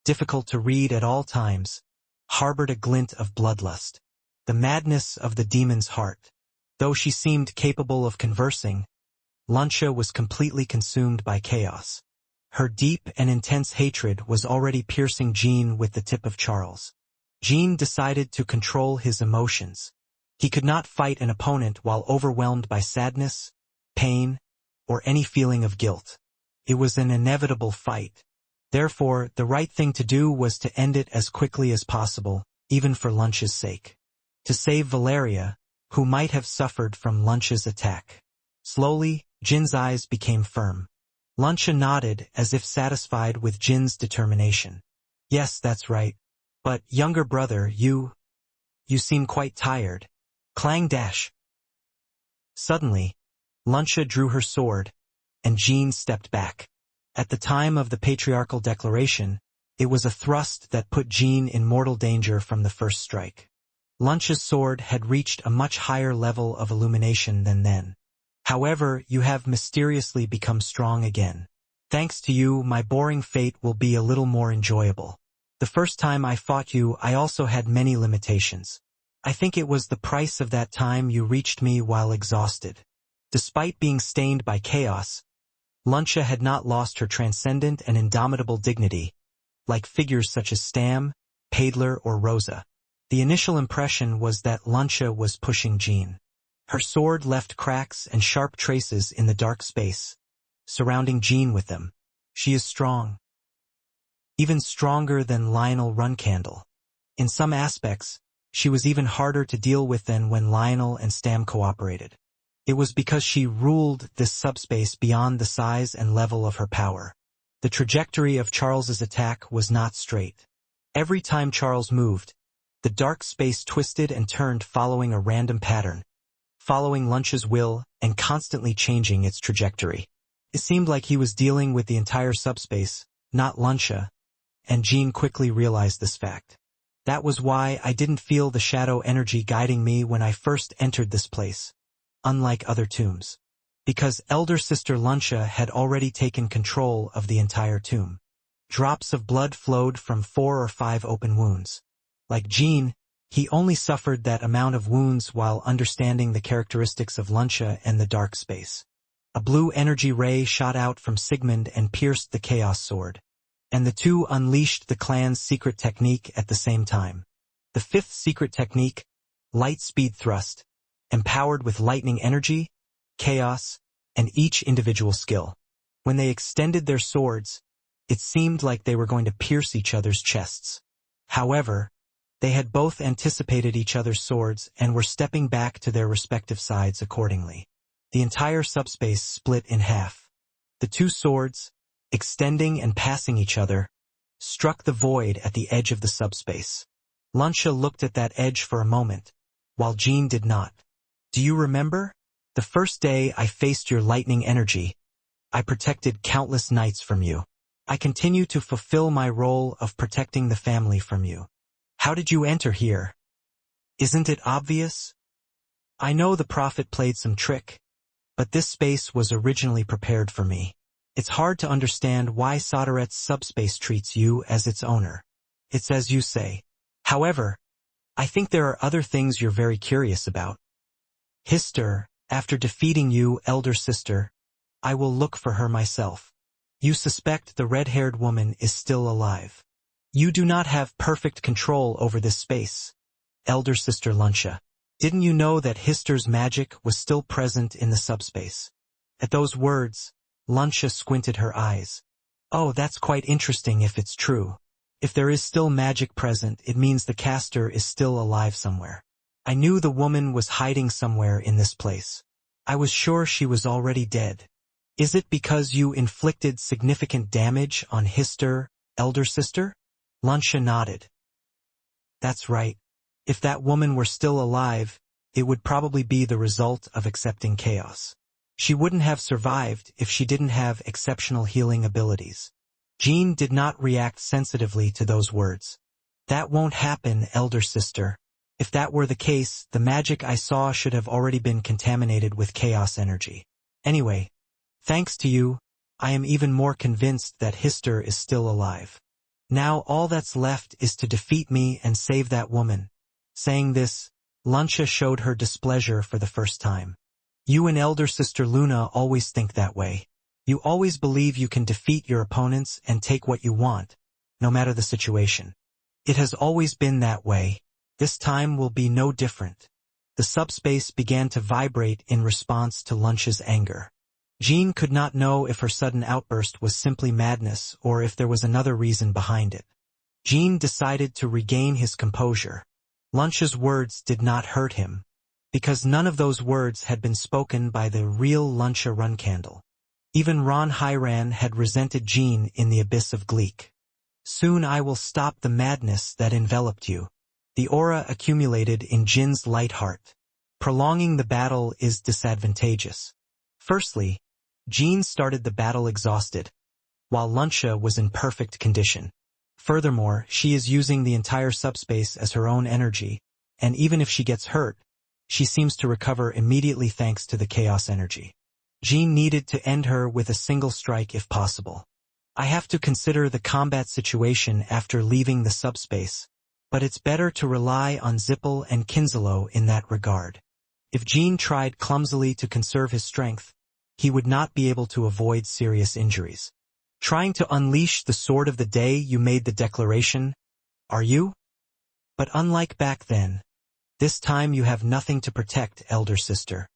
difficult to read at all times, harbored a glint of bloodlust. The madness of the demon's heart. Though she seemed capable of conversing, Luncia was completely consumed by chaos. Her deep and intense hatred was already piercing Jean with the tip of Charles. Jean decided to control his emotions. He could not fight an opponent while overwhelmed by sadness, pain, or any feeling of guilt. It was an inevitable fight. Therefore, the right thing to do was to end it as quickly as possible, even for Luncia's sake. To save Valeria, who might have suffered from Luncia's attack. Slowly, Jin's eyes became firm. Luncia nodded as if satisfied with Jin's determination. Yes, that's right. But, younger brother, you seem quite tired. Clang dash. Suddenly, Luncia drew her sword, and Jean stepped back. At the time of the patriarchal declaration, it was a thrust that put Jean in mortal danger from the first strike. Luncia's sword had reached a much higher level of illumination than then. However, you have mysteriously become strong again. Thanks to you, my boring fate will be a little more enjoyable. The first time I fought you, I also had many limitations. I think it was the price of that time you reached me while exhausted. Despite being stained by chaos, Luncia had not lost her transcendent and indomitable dignity, like figures such as Stam, Paidler, or Rosa. The initial impression was that Luncia was pushing Jean. Her sword left cracks and sharp traces in the dark space, surrounding Jean with them. She is strong. Even stronger than Lionel Runcandle. In some aspects, she was even harder to deal with than when Lionel and Stam cooperated. It was because she ruled this subspace beyond the size and level of her power. The trajectory of Charles's attack was not straight. Every time Charles moved, the dark space twisted and turned following a random pattern, following Luncia's will and constantly changing its trajectory. It seemed like he was dealing with the entire subspace, not Luncia, and Jean quickly realized this fact. That was why I didn't feel the shadow energy guiding me when I first entered this place, unlike other tombs. Because elder sister Luncia had already taken control of the entire tomb. Drops of blood flowed from 4 or 5 open wounds. Like Jean, he only suffered that amount of wounds while understanding the characteristics of Luncia and the dark space. A blue energy ray shot out from Sigmund and pierced the Chaos Sword. And the two unleashed the clan's secret technique at the same time. The 5th secret technique, Light Speed Thrust, empowered with lightning energy, chaos, and each individual skill. When they extended their swords, it seemed like they were going to pierce each other's chests. However, they had both anticipated each other's swords and were stepping back to their respective sides accordingly. The entire subspace split in half. The two swords, extending and passing each other, struck the void at the edge of the subspace. Luncia looked at that edge for a moment, while Jean did not. Do you remember? The first day I faced your lightning energy, I protected countless knights from you. I continue to fulfill my role of protecting the family from you. How did you enter here? Isn't it obvious? I know the prophet played some trick, but this space was originally prepared for me. It's hard to understand why Soderet's subspace treats you as its owner. It's as you say. However, I think there are other things you're very curious about. Hister, after defeating you, elder sister, I will look for her myself. You suspect the red-haired woman is still alive. You do not have perfect control over this space. Elder sister Luncia, didn't you know that Hister's magic was still present in the subspace? At those words, Luncia squinted her eyes. Oh, that's quite interesting if it's true. If there is still magic present, it means the caster is still alive somewhere. I knew the woman was hiding somewhere in this place. I was sure she was already dead. Is it because you inflicted significant damage on Hister, elder sister? Luncia nodded. That's right. If that woman were still alive, it would probably be the result of accepting chaos. She wouldn't have survived if she didn't have exceptional healing abilities. Jean did not react sensitively to those words. That won't happen, elder sister. If that were the case, the magic I saw should have already been contaminated with chaos energy. Anyway, thanks to you, I am even more convinced that Hister is still alive. Now all that's left is to defeat me and save that woman. Saying this, Luncia showed her displeasure for the first time. You and elder sister Luna always think that way. You always believe you can defeat your opponents and take what you want, no matter the situation. It has always been that way. This time will be no different. The subspace began to vibrate in response to Luncia's anger. Jean could not know if her sudden outburst was simply madness or if there was another reason behind it. Jean decided to regain his composure. Luncia's words did not hurt him, because none of those words had been spoken by the real Luncia Runcandle. Even Ron Hyran had resented Jean in the abyss of Gleek. Soon I will stop the madness that enveloped you. The aura accumulated in Jin's light heart. Prolonging the battle is disadvantageous. Firstly, Jean started the battle exhausted, while Luncia was in perfect condition. Furthermore, she is using the entire subspace as her own energy, and even if she gets hurt, she seems to recover immediately thanks to the chaos energy. Jean needed to end her with a single strike if possible. I have to consider the combat situation after leaving the subspace, but it's better to rely on Zippel and Kinzelo in that regard. If Jean tried clumsily to conserve his strength, he would not be able to avoid serious injuries. Trying to unleash the sword of the day you made the declaration, are you? But unlike back then, this time you have nothing to protect, elder sister.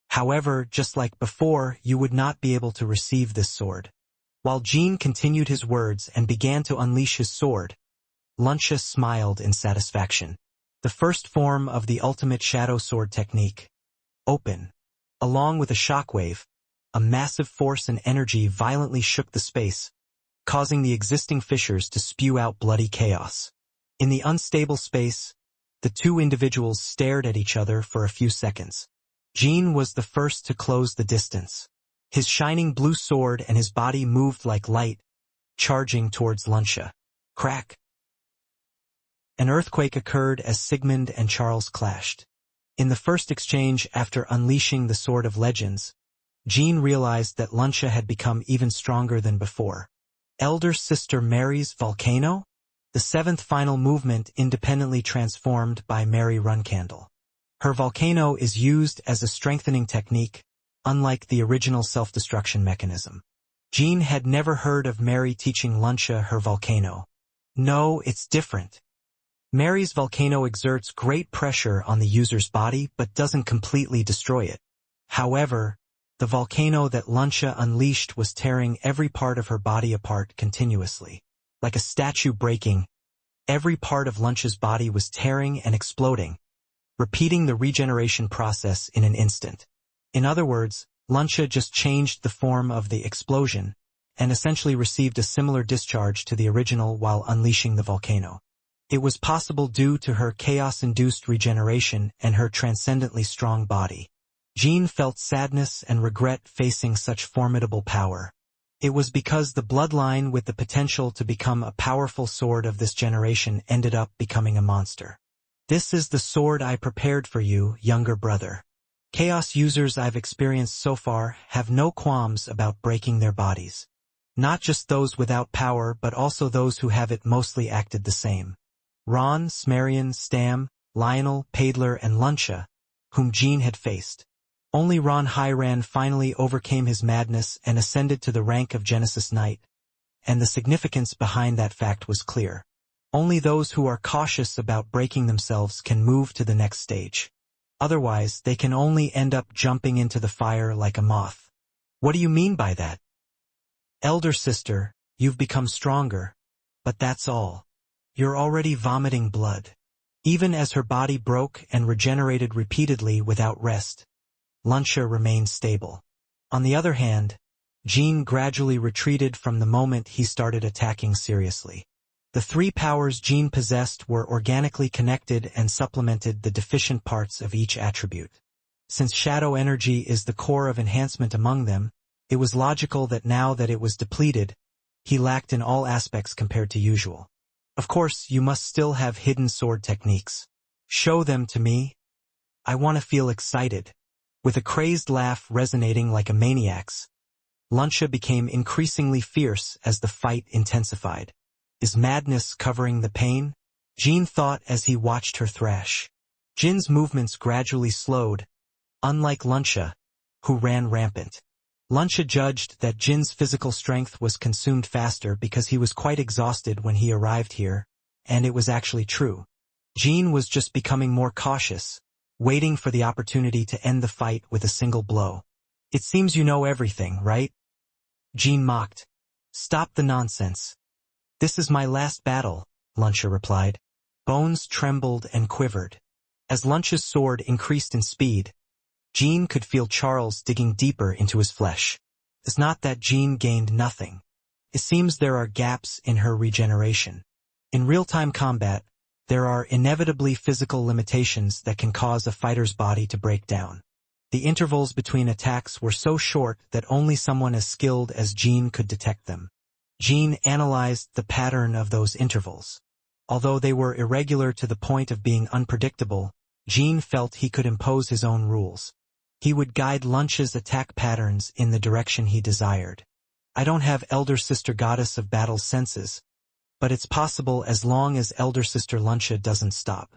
However, just like before, you would not be able to receive this sword. While Jean continued his words and began to unleash his sword, Luncia smiled in satisfaction. The first form of the ultimate shadow sword technique, open. Along with a shockwave, a massive force and energy violently shook the space, causing the existing fissures to spew out bloody chaos. In the unstable space, the two individuals stared at each other for a few seconds. Jean was the first to close the distance. His shining blue sword and his body moved like light, charging towards Luncia. Crack! An earthquake occurred as Sigmund and Charles clashed. In the first exchange after unleashing the Sword of Legends, Jean realized that Luncia had become even stronger than before. Elder Sister Mary's Volcano? The seventh final movement independently transformed by Mary Runcandle. Her volcano is used as a strengthening technique, unlike the original self-destruction mechanism. Jean had never heard of Mary teaching Luncia her volcano. No, it's different. Mary's volcano exerts great pressure on the user's body but doesn't completely destroy it. However, the volcano that Luncia unleashed was tearing every part of her body apart continuously. Like a statue breaking, every part of Luncia's body was tearing and exploding, repeating the regeneration process in an instant. In other words, Luncia just changed the form of the explosion and essentially received a similar discharge to the original while unleashing the volcano. It was possible due to her chaos-induced regeneration and her transcendently strong body. Jean felt sadness and regret facing such formidable power. It was because the bloodline with the potential to become a powerful sword of this generation ended up becoming a monster. This is the sword I prepared for you, younger brother. Chaos users I've experienced so far have no qualms about breaking their bodies. Not just those without power but also those who have it mostly acted the same. Ron, Smarion, Stam, Lionel, Paidler, and Luncia, whom Jean had faced. Only Ron Hyran finally overcame his madness and ascended to the rank of Genesis Knight, and the significance behind that fact was clear. Only those who are cautious about breaking themselves can move to the next stage. Otherwise, they can only end up jumping into the fire like a moth. What do you mean by that? Elder sister, you've become stronger, but that's all. You're already vomiting blood. Even as her body broke and regenerated repeatedly without rest, Luncia remained stable. On the other hand, Jean gradually retreated from the moment he started attacking seriously. The three powers Jean possessed were organically connected and supplemented the deficient parts of each attribute. Since shadow energy is the core of enhancement among them, it was logical that now that it was depleted, he lacked in all aspects compared to usual. Of course, you must still have hidden sword techniques. Show them to me. I want to feel excited. With a crazed laugh resonating like a maniac's, Luncia became increasingly fierce as the fight intensified. Is madness covering the pain? Jean thought as he watched her thrash. Jin's movements gradually slowed, unlike Luncia, who ran rampant. Luncia judged that Jin's physical strength was consumed faster because he was quite exhausted when he arrived here, and it was actually true. Jean was just becoming more cautious, waiting for the opportunity to end the fight with a single blow. It seems you know everything, right? Jean mocked. Stop the nonsense. This is my last battle, Luncia replied. Bones trembled and quivered. As Luncia's sword increased in speed, Jean could feel Charles digging deeper into his flesh. It's not that Jean gained nothing. It seems there are gaps in her regeneration. In real-time combat, there are inevitably physical limitations that can cause a fighter's body to break down. The intervals between attacks were so short that only someone as skilled as Jean could detect them. Jean analyzed the pattern of those intervals. Although they were irregular to the point of being unpredictable, Jean felt he could impose his own rules. He would guide Luncia's attack patterns in the direction he desired. I don't have Elder Sister Goddess of Battle's senses, but it's possible as long as Elder Sister Luncia doesn't stop.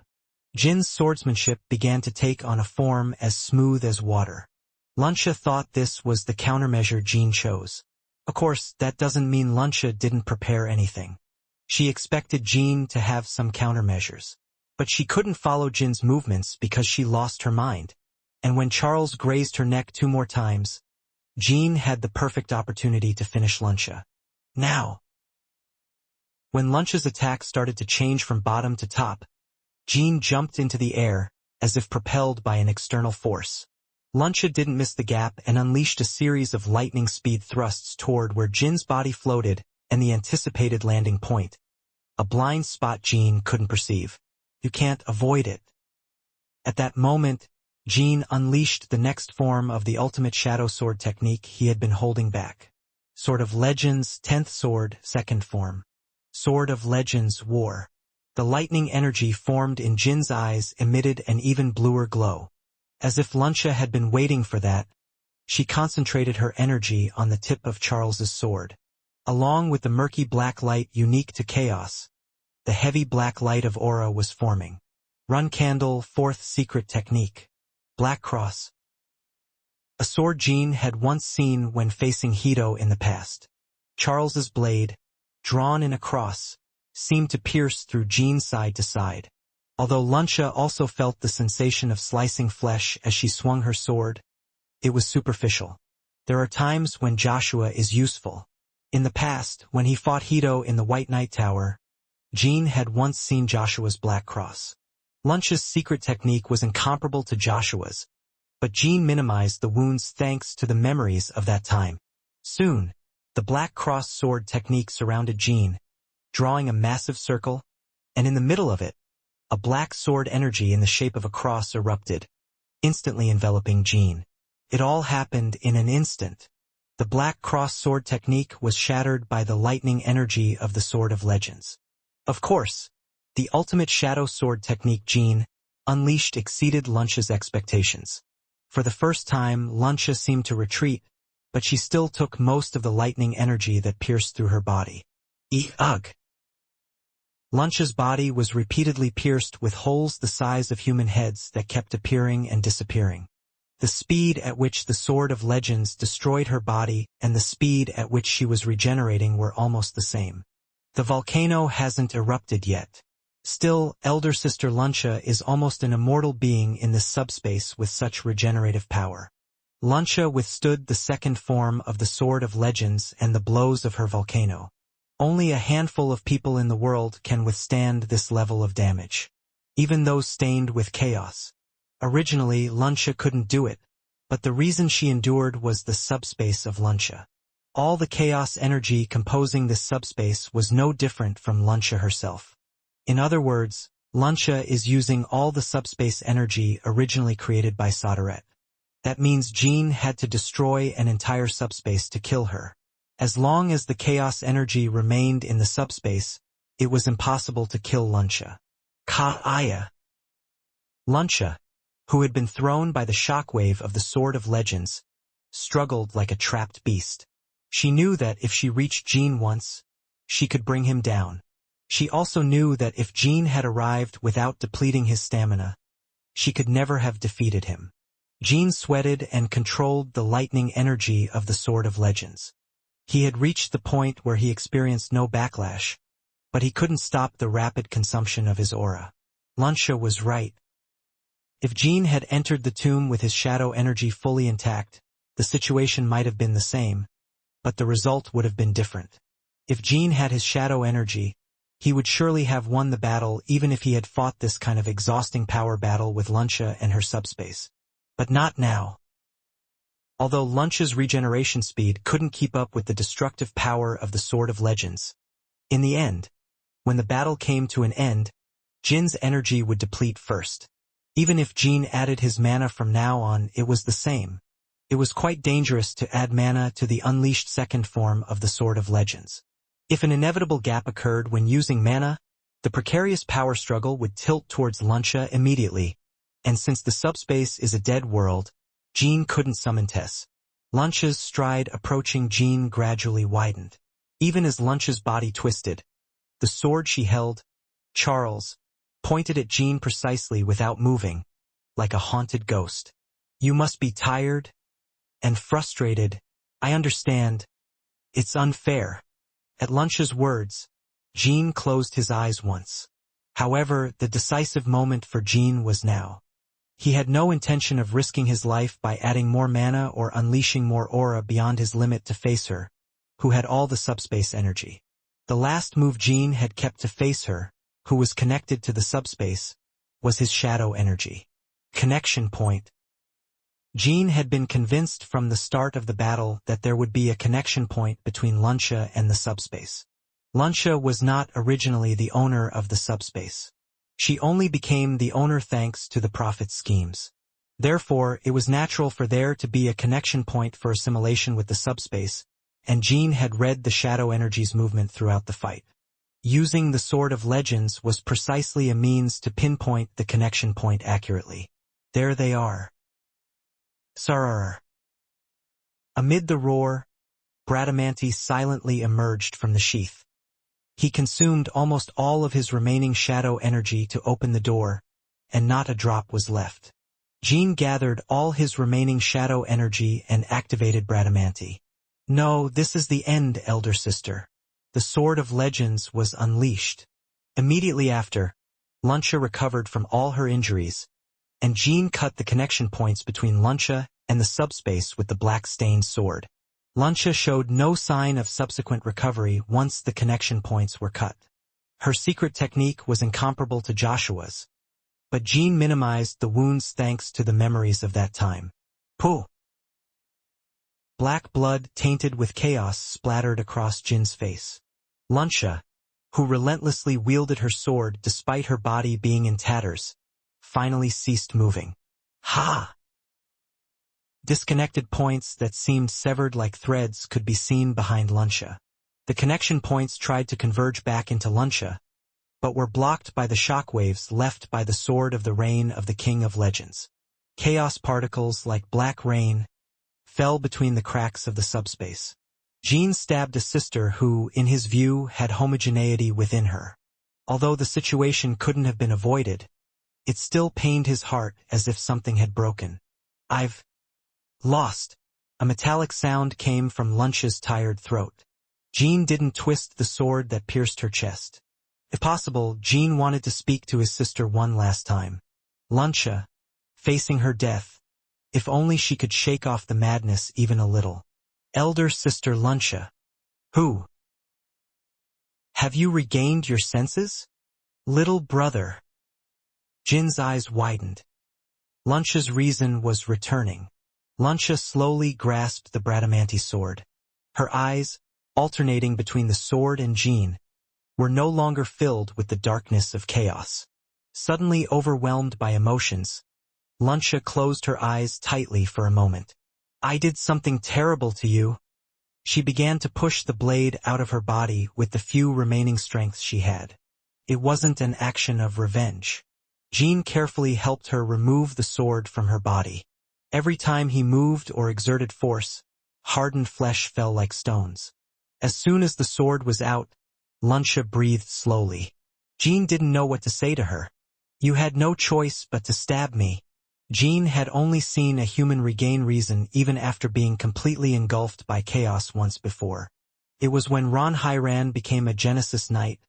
Jin's swordsmanship began to take on a form as smooth as water. Luncia thought this was the countermeasure Jean chose. Of course, that doesn't mean Luncia didn't prepare anything. She expected Jean to have some countermeasures. But she couldn't follow Jin's movements because she lost her mind. And when Charles grazed her neck 2 more times, Jean had the perfect opportunity to finish Luncia. Now! When Luncia's attack started to change from bottom to top, Jean jumped into the air, as if propelled by an external force. Luncia didn't miss the gap and unleashed a series of lightning-speed thrusts toward where Jin's body floated and the anticipated landing point. A blind spot Jean couldn't perceive. You can't avoid it. At that moment, Jean unleashed the next form of the ultimate shadow sword technique he had been holding back. Sword of Legends, 10th Sword, 2nd form. Sword of Legends, War. The lightning energy formed in Jin's eyes emitted an even bluer glow. As if Luncia had been waiting for that, she concentrated her energy on the tip of Charles's sword. Along with the murky black light unique to chaos, the heavy black light of aura was forming. Run Candle, 4th secret technique. Black Cross. A sword Jean had once seen when facing Hito in the past. Charles's blade, drawn in a cross, seemed to pierce through Jean's side to side. Although Luncia also felt the sensation of slicing flesh as she swung her sword, it was superficial. There are times when Joshua is useful. In the past, when he fought Hito in the White Knight Tower, Jean had once seen Joshua's Black Cross. Luncia's secret technique was incomparable to Joshua's, but Jean minimized the wounds thanks to the memories of that time. Soon, the Black Cross sword technique surrounded Jean, drawing a massive circle, and in the middle of it, a black sword energy in the shape of a cross erupted, instantly enveloping Jean. It all happened in an instant. The black cross sword technique was shattered by the lightning energy of the Sword of Legends. Of course, the ultimate shadow sword technique Jean unleashed exceeded Luncha's expectations. For the first time, Luncha seemed to retreat, but she still took most of the lightning energy that pierced through her body. Ugh! Luncha's body was repeatedly pierced with holes the size of human heads that kept appearing and disappearing. The speed at which the Sword of Legends destroyed her body and the speed at which she was regenerating were almost the same. The volcano hasn't erupted yet. Still, Elder Sister Luncha is almost an immortal being in this subspace with such regenerative power. Luncha withstood the second form of the Sword of Legends and the blows of her volcano. Only a handful of people in the world can withstand this level of damage. Even those stained with chaos. Originally, Luncha couldn't do it, but the reason she endured was the subspace of Luncha. All the chaos energy composing this subspace was no different from Luncha herself. In other words, Luncha is using all the subspace energy originally created by Solderet. That means Jean had to destroy an entire subspace to kill her. As long as the chaos energy remained in the subspace, it was impossible to kill Luncha. Luncha, who had been thrown by the shockwave of the Sword of Legends, struggled like a trapped beast. She knew that if she reached Jean once, she could bring him down. She also knew that if Jean had arrived without depleting his stamina, she could never have defeated him. Jean sweated and controlled the lightning energy of the Sword of Legends. He had reached the point where he experienced no backlash, but he couldn't stop the rapid consumption of his aura. Luncha was right. If Jean had entered the tomb with his shadow energy fully intact, the situation might have been the same, but the result would have been different. If Jean had his shadow energy, he would surely have won the battle even if he had fought this kind of exhausting power battle with Luncha and her subspace. But not now. Although Luncha's regeneration speed couldn't keep up with the destructive power of the Sword of Legends. In the end, when the battle came to an end, Jin's energy would deplete first. Even if Jean added his mana from now on, it was the same. It was quite dangerous to add mana to the unleashed second form of the Sword of Legends. If an inevitable gap occurred when using mana, the precarious power struggle would tilt towards Luncha immediately, and since the subspace is a dead world, Jean couldn't summon Tess. Luncha's stride approaching Jean gradually widened. Even as Luncha's body twisted, the sword she held, Charles, pointed at Jean precisely without moving, like a haunted ghost. You must be tired and frustrated. I understand. It's unfair. At Luncha's words, Jean closed his eyes once. However, the decisive moment for Jean was now. He had no intention of risking his life by adding more mana or unleashing more aura beyond his limit to face her, who had all the subspace energy. The last move Jean had kept to face her, who was connected to the subspace, was his shadow energy. Connection point. Jean had been convinced from the start of the battle that there would be a connection point between Luncha and the subspace. Luncha was not originally the owner of the subspace. She only became the owner thanks to the Prophet's schemes. Therefore, it was natural for there to be a connection point for assimilation with the subspace, and Jean had read the shadow energy's movement throughout the fight. Using the Sword of Legends was precisely a means to pinpoint the connection point accurately. There they are. Sarar. Amid the roar, Bradamanti silently emerged from the sheath. He consumed almost all of his remaining shadow energy to open the door, and not a drop was left. Jean gathered all his remaining shadow energy and activated Bradamanti. No, this is the end, elder sister. The Sword of Legends was unleashed. Immediately after, Luncha recovered from all her injuries, and Jean cut the connection points between Luncha and the subspace with the black-stained sword. Luncha showed no sign of subsequent recovery once the connection points were cut. Her secret technique was incomparable to Joshua's, but Jean minimized the wounds thanks to the memories of that time. Pooh! Black blood tainted with chaos splattered across Jin's face. Luncha, who relentlessly wielded her sword despite her body being in tatters, finally ceased moving. Ha! Disconnected points that seemed severed like threads could be seen behind Luncia. The connection points tried to converge back into Luncia, but were blocked by the shockwaves left by the sword of the reign of the King of Legends. Chaos particles like black rain fell between the cracks of the subspace. Jean stabbed a sister who, in his view, had homogeneity within her. Although the situation couldn't have been avoided, it still pained his heart as if something had broken. I've lost. A metallic sound came from Luncia's tired throat. Jean didn't twist the sword that pierced her chest. If possible, Jean wanted to speak to his sister one last time. Luncia, facing her death, if only she could shake off the madness even a little. Elder sister Luncia. Who? Have you regained your senses? Little brother. Jin's eyes widened. Luncia's reason was returning. Luncia slowly grasped the Bradamanti sword. Her eyes, alternating between the sword and Jean, were no longer filled with the darkness of chaos. Suddenly overwhelmed by emotions, Luncia closed her eyes tightly for a moment. I did something terrible to you. She began to push the blade out of her body with the few remaining strengths she had. It wasn't an action of revenge. Jean carefully helped her remove the sword from her body. Every time he moved or exerted force, hardened flesh fell like stones. As soon as the sword was out, Luncia breathed slowly. Jean didn't know what to say to her. You had no choice but to stab me. Jean had only seen a human regain reason even after being completely engulfed by chaos once before. It was when Ron Hyran became a Genesis Knight,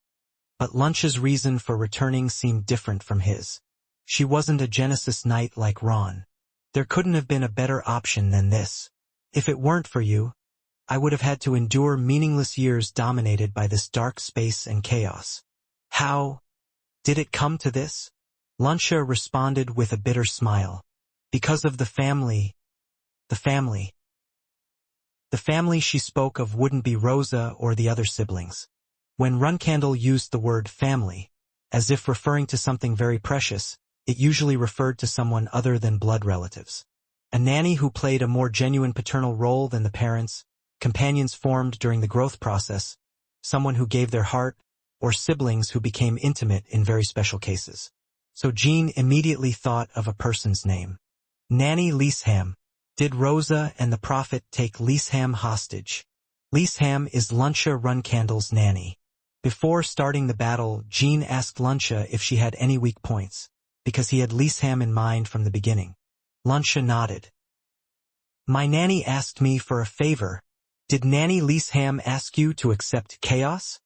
but Luncia's reason for returning seemed different from his. She wasn't a Genesis Knight like Ron. There couldn't have been a better option than this. If it weren't for you, I would have had to endure meaningless years dominated by this dark space and chaos. How did it come to this? Luncia responded with a bitter smile. Because of the family. The family. The family she spoke of wouldn't be Rosa or the other siblings. When Runcandle used the word family, as if referring to something very precious, it usually referred to someone other than blood relatives. A nanny who played a more genuine paternal role than the parents, companions formed during the growth process, someone who gave their heart, or siblings who became intimate in very special cases. So Jean immediately thought of a person's name. Nanny Leesham. Did Rosa and the Prophet take Leesham hostage? Leesham is Luncia Runcandle's nanny. Before starting the battle, Jean asked Luncia if she had any weak points, because he had Leesham in mind from the beginning. Luncia nodded. My nanny asked me for a favor. Did Nanny Leesham ask you to accept chaos?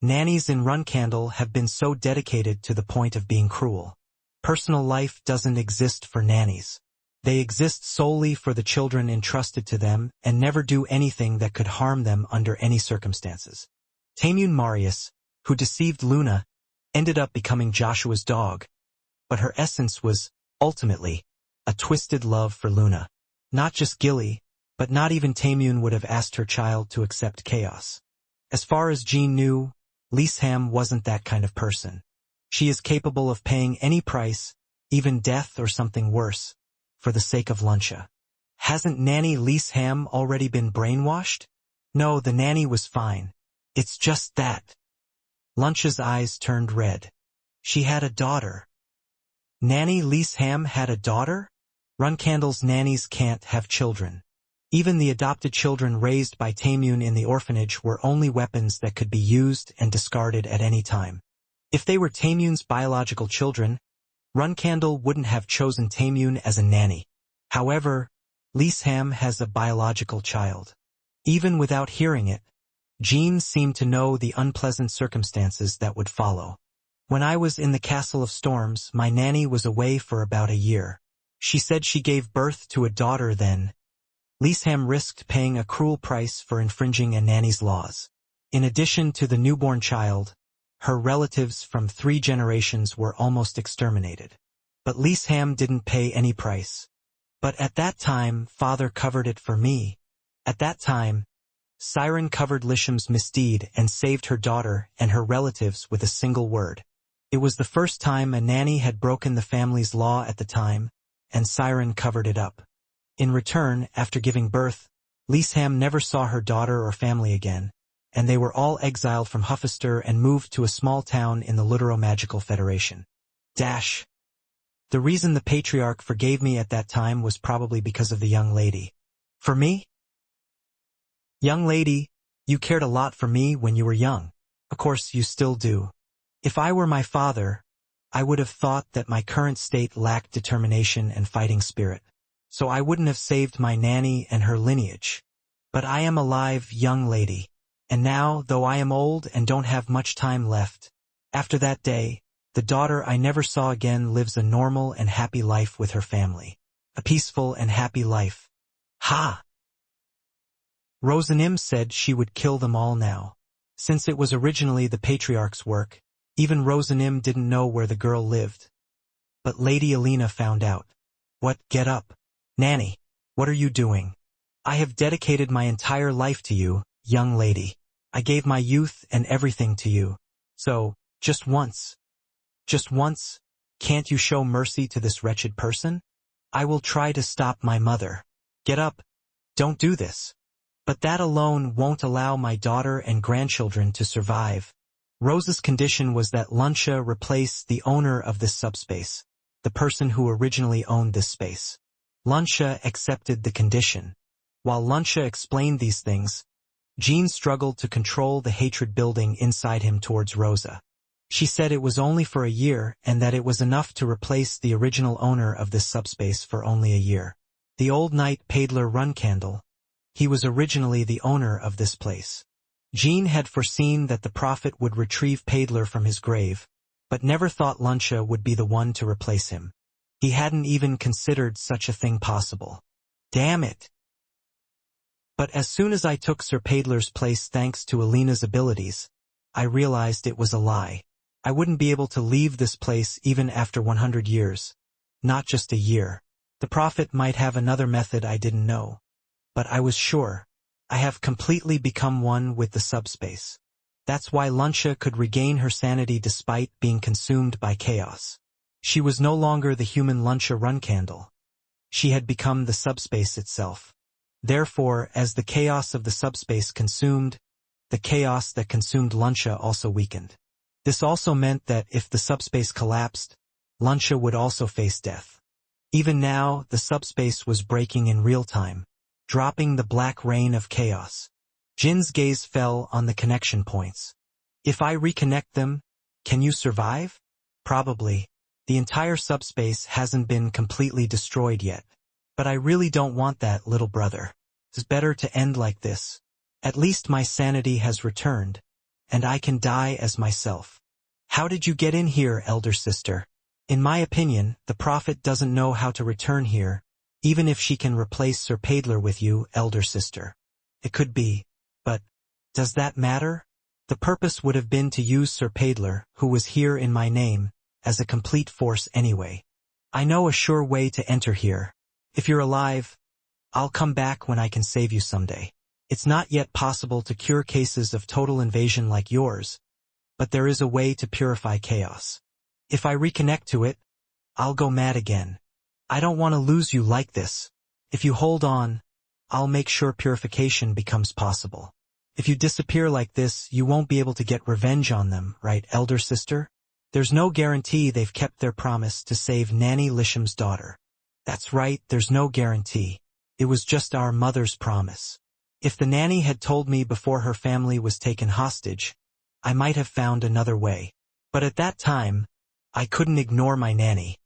Nannies in Runcandle have been so dedicated to the point of being cruel. Personal life doesn't exist for nannies. They exist solely for the children entrusted to them and never do anything that could harm them under any circumstances. Tamiun Marius, who deceived Luna, ended up becoming Joshua's dog, but her essence was, ultimately, a twisted love for Luna. Not just Gilly, but not even Tamiun would have asked her child to accept chaos. As far as Jean knew, Leesham wasn't that kind of person. She is capable of paying any price, even death or something worse, for the sake of Luncia. Hasn't Nanny Leesham already been brainwashed? No, the nanny was fine. It's just that. Luncia's eyes turned red. She had a daughter. Nanny Leesham had a daughter? Runcandle's nannies can't have children. Even the adopted children raised by Tamiun in the orphanage were only weapons that could be used and discarded at any time. If they were Tamiun's biological children, Runcandle wouldn't have chosen Tamiun as a nanny. However, Leesham has a biological child. Even without hearing it, Jean seemed to know the unpleasant circumstances that would follow. When I was in the Castle of Storms, my nanny was away for about a year. She said she gave birth to a daughter then. Leesham risked paying a cruel price for infringing a nanny's laws. In addition to the newborn child, her relatives from 3 generations were almost exterminated. But Leesham didn't pay any price. But at that time, Father covered it for me. At that time, Siren covered Lisham's misdeed and saved her daughter and her relatives with a single word. It was the first time a nanny had broken the family's law at the time, and Siren covered it up. In return, after giving birth, Lisham never saw her daughter or family again, and they were all exiled from Huffister and moved to a small town in the Luthero-Magical Federation. The reason the patriarch forgave me at that time was probably because of the young lady. For me? Young lady, you cared a lot for me when you were young. Of course, you still do. If I were my father, I would have thought that my current state lacked determination and fighting spirit, so I wouldn't have saved my nanny and her lineage. But I am alive, young lady, and now, though I am old and don't have much time left, after that day, the daughter I never saw again lives a normal and happy life with her family. A peaceful and happy life. Ha! Rosanim said she would kill them all now. Since it was originally the patriarch's work, even Rosanim didn't know where the girl lived. But Lady Alina found out. What, get up. Nanny, what are you doing? I have dedicated my entire life to you, young lady. I gave my youth and everything to you. So, just once, can't you show mercy to this wretched person? I will try to stop my mother. Get up. Don't do this. But that alone won't allow my daughter and grandchildren to survive. Rosa's condition was that Luncia replace the owner of this subspace, the person who originally owned this space. Luncia accepted the condition. While Luncia explained these things, Jean struggled to control the hatred building inside him towards Rosa. She said it was only for a year and that it was enough to replace the original owner of this subspace for only a year. The old knight Paidler Runcandle. He was originally the owner of this place. Jean had foreseen that the prophet would retrieve Paidler from his grave, but never thought Luncia would be the one to replace him. He hadn't even considered such a thing possible. Damn it! But as soon as I took Sir Paidler's place thanks to Alina's abilities, I realized it was a lie. I wouldn't be able to leave this place even after 100 years. Not just a year. The prophet might have another method I didn't know. But I was sure. I have completely become one with the subspace. That's why Luncia could regain her sanity despite being consumed by chaos. She was no longer the human Luncia Runcandle. She had become the subspace itself. Therefore, as the chaos of the subspace consumed, the chaos that consumed Luncia also weakened. This also meant that if the subspace collapsed, Luncia would also face death. Even now, the subspace was breaking in real time, dropping the black rain of chaos. Jin's gaze fell on the connection points. If I reconnect them, can you survive? Probably. The entire subspace hasn't been completely destroyed yet. But I really don't want that, little brother. It's better to end like this. At least my sanity has returned, and I can die as myself. How did you get in here, elder sister? In my opinion, the prophet doesn't know how to return here, even if she can replace Sir Paidler with you, elder sister. It could be. But, does that matter? The purpose would have been to use Sir Paidler, who was here in my name, as a complete force anyway. I know a sure way to enter here. If you're alive, I'll come back when I can save you someday. It's not yet possible to cure cases of total invasion like yours, but there is a way to purify chaos. If I reconnect to it, I'll go mad again. I don't want to lose you like this. If you hold on, I'll make sure purification becomes possible. If you disappear like this, you won't be able to get revenge on them, right, elder sister? There's no guarantee they've kept their promise to save Nanny Lisham's daughter. That's right, there's no guarantee. It was just our mother's promise. If the nanny had told me before her family was taken hostage, I might have found another way. But at that time, I couldn't ignore my nanny.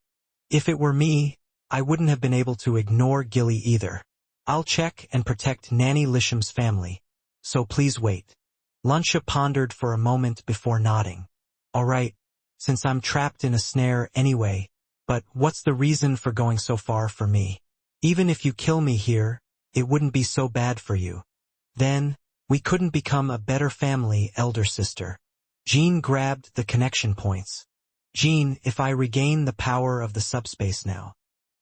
If it were me, I wouldn't have been able to ignore Gilly either. I'll check and protect Nanny Lisham's family, so please wait. Luncia pondered for a moment before nodding. All right, since I'm trapped in a snare anyway, but what's the reason for going so far for me? Even if you kill me here, it wouldn't be so bad for you. Then, we couldn't become a better family, elder sister. Jean grabbed the connection points. Jean, if I regain the power of the subspace now,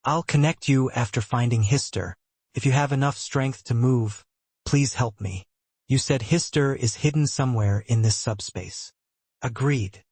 I'll connect you after finding Hister. If you have enough strength to move, please help me. You said Hister is hidden somewhere in this subspace. Agreed.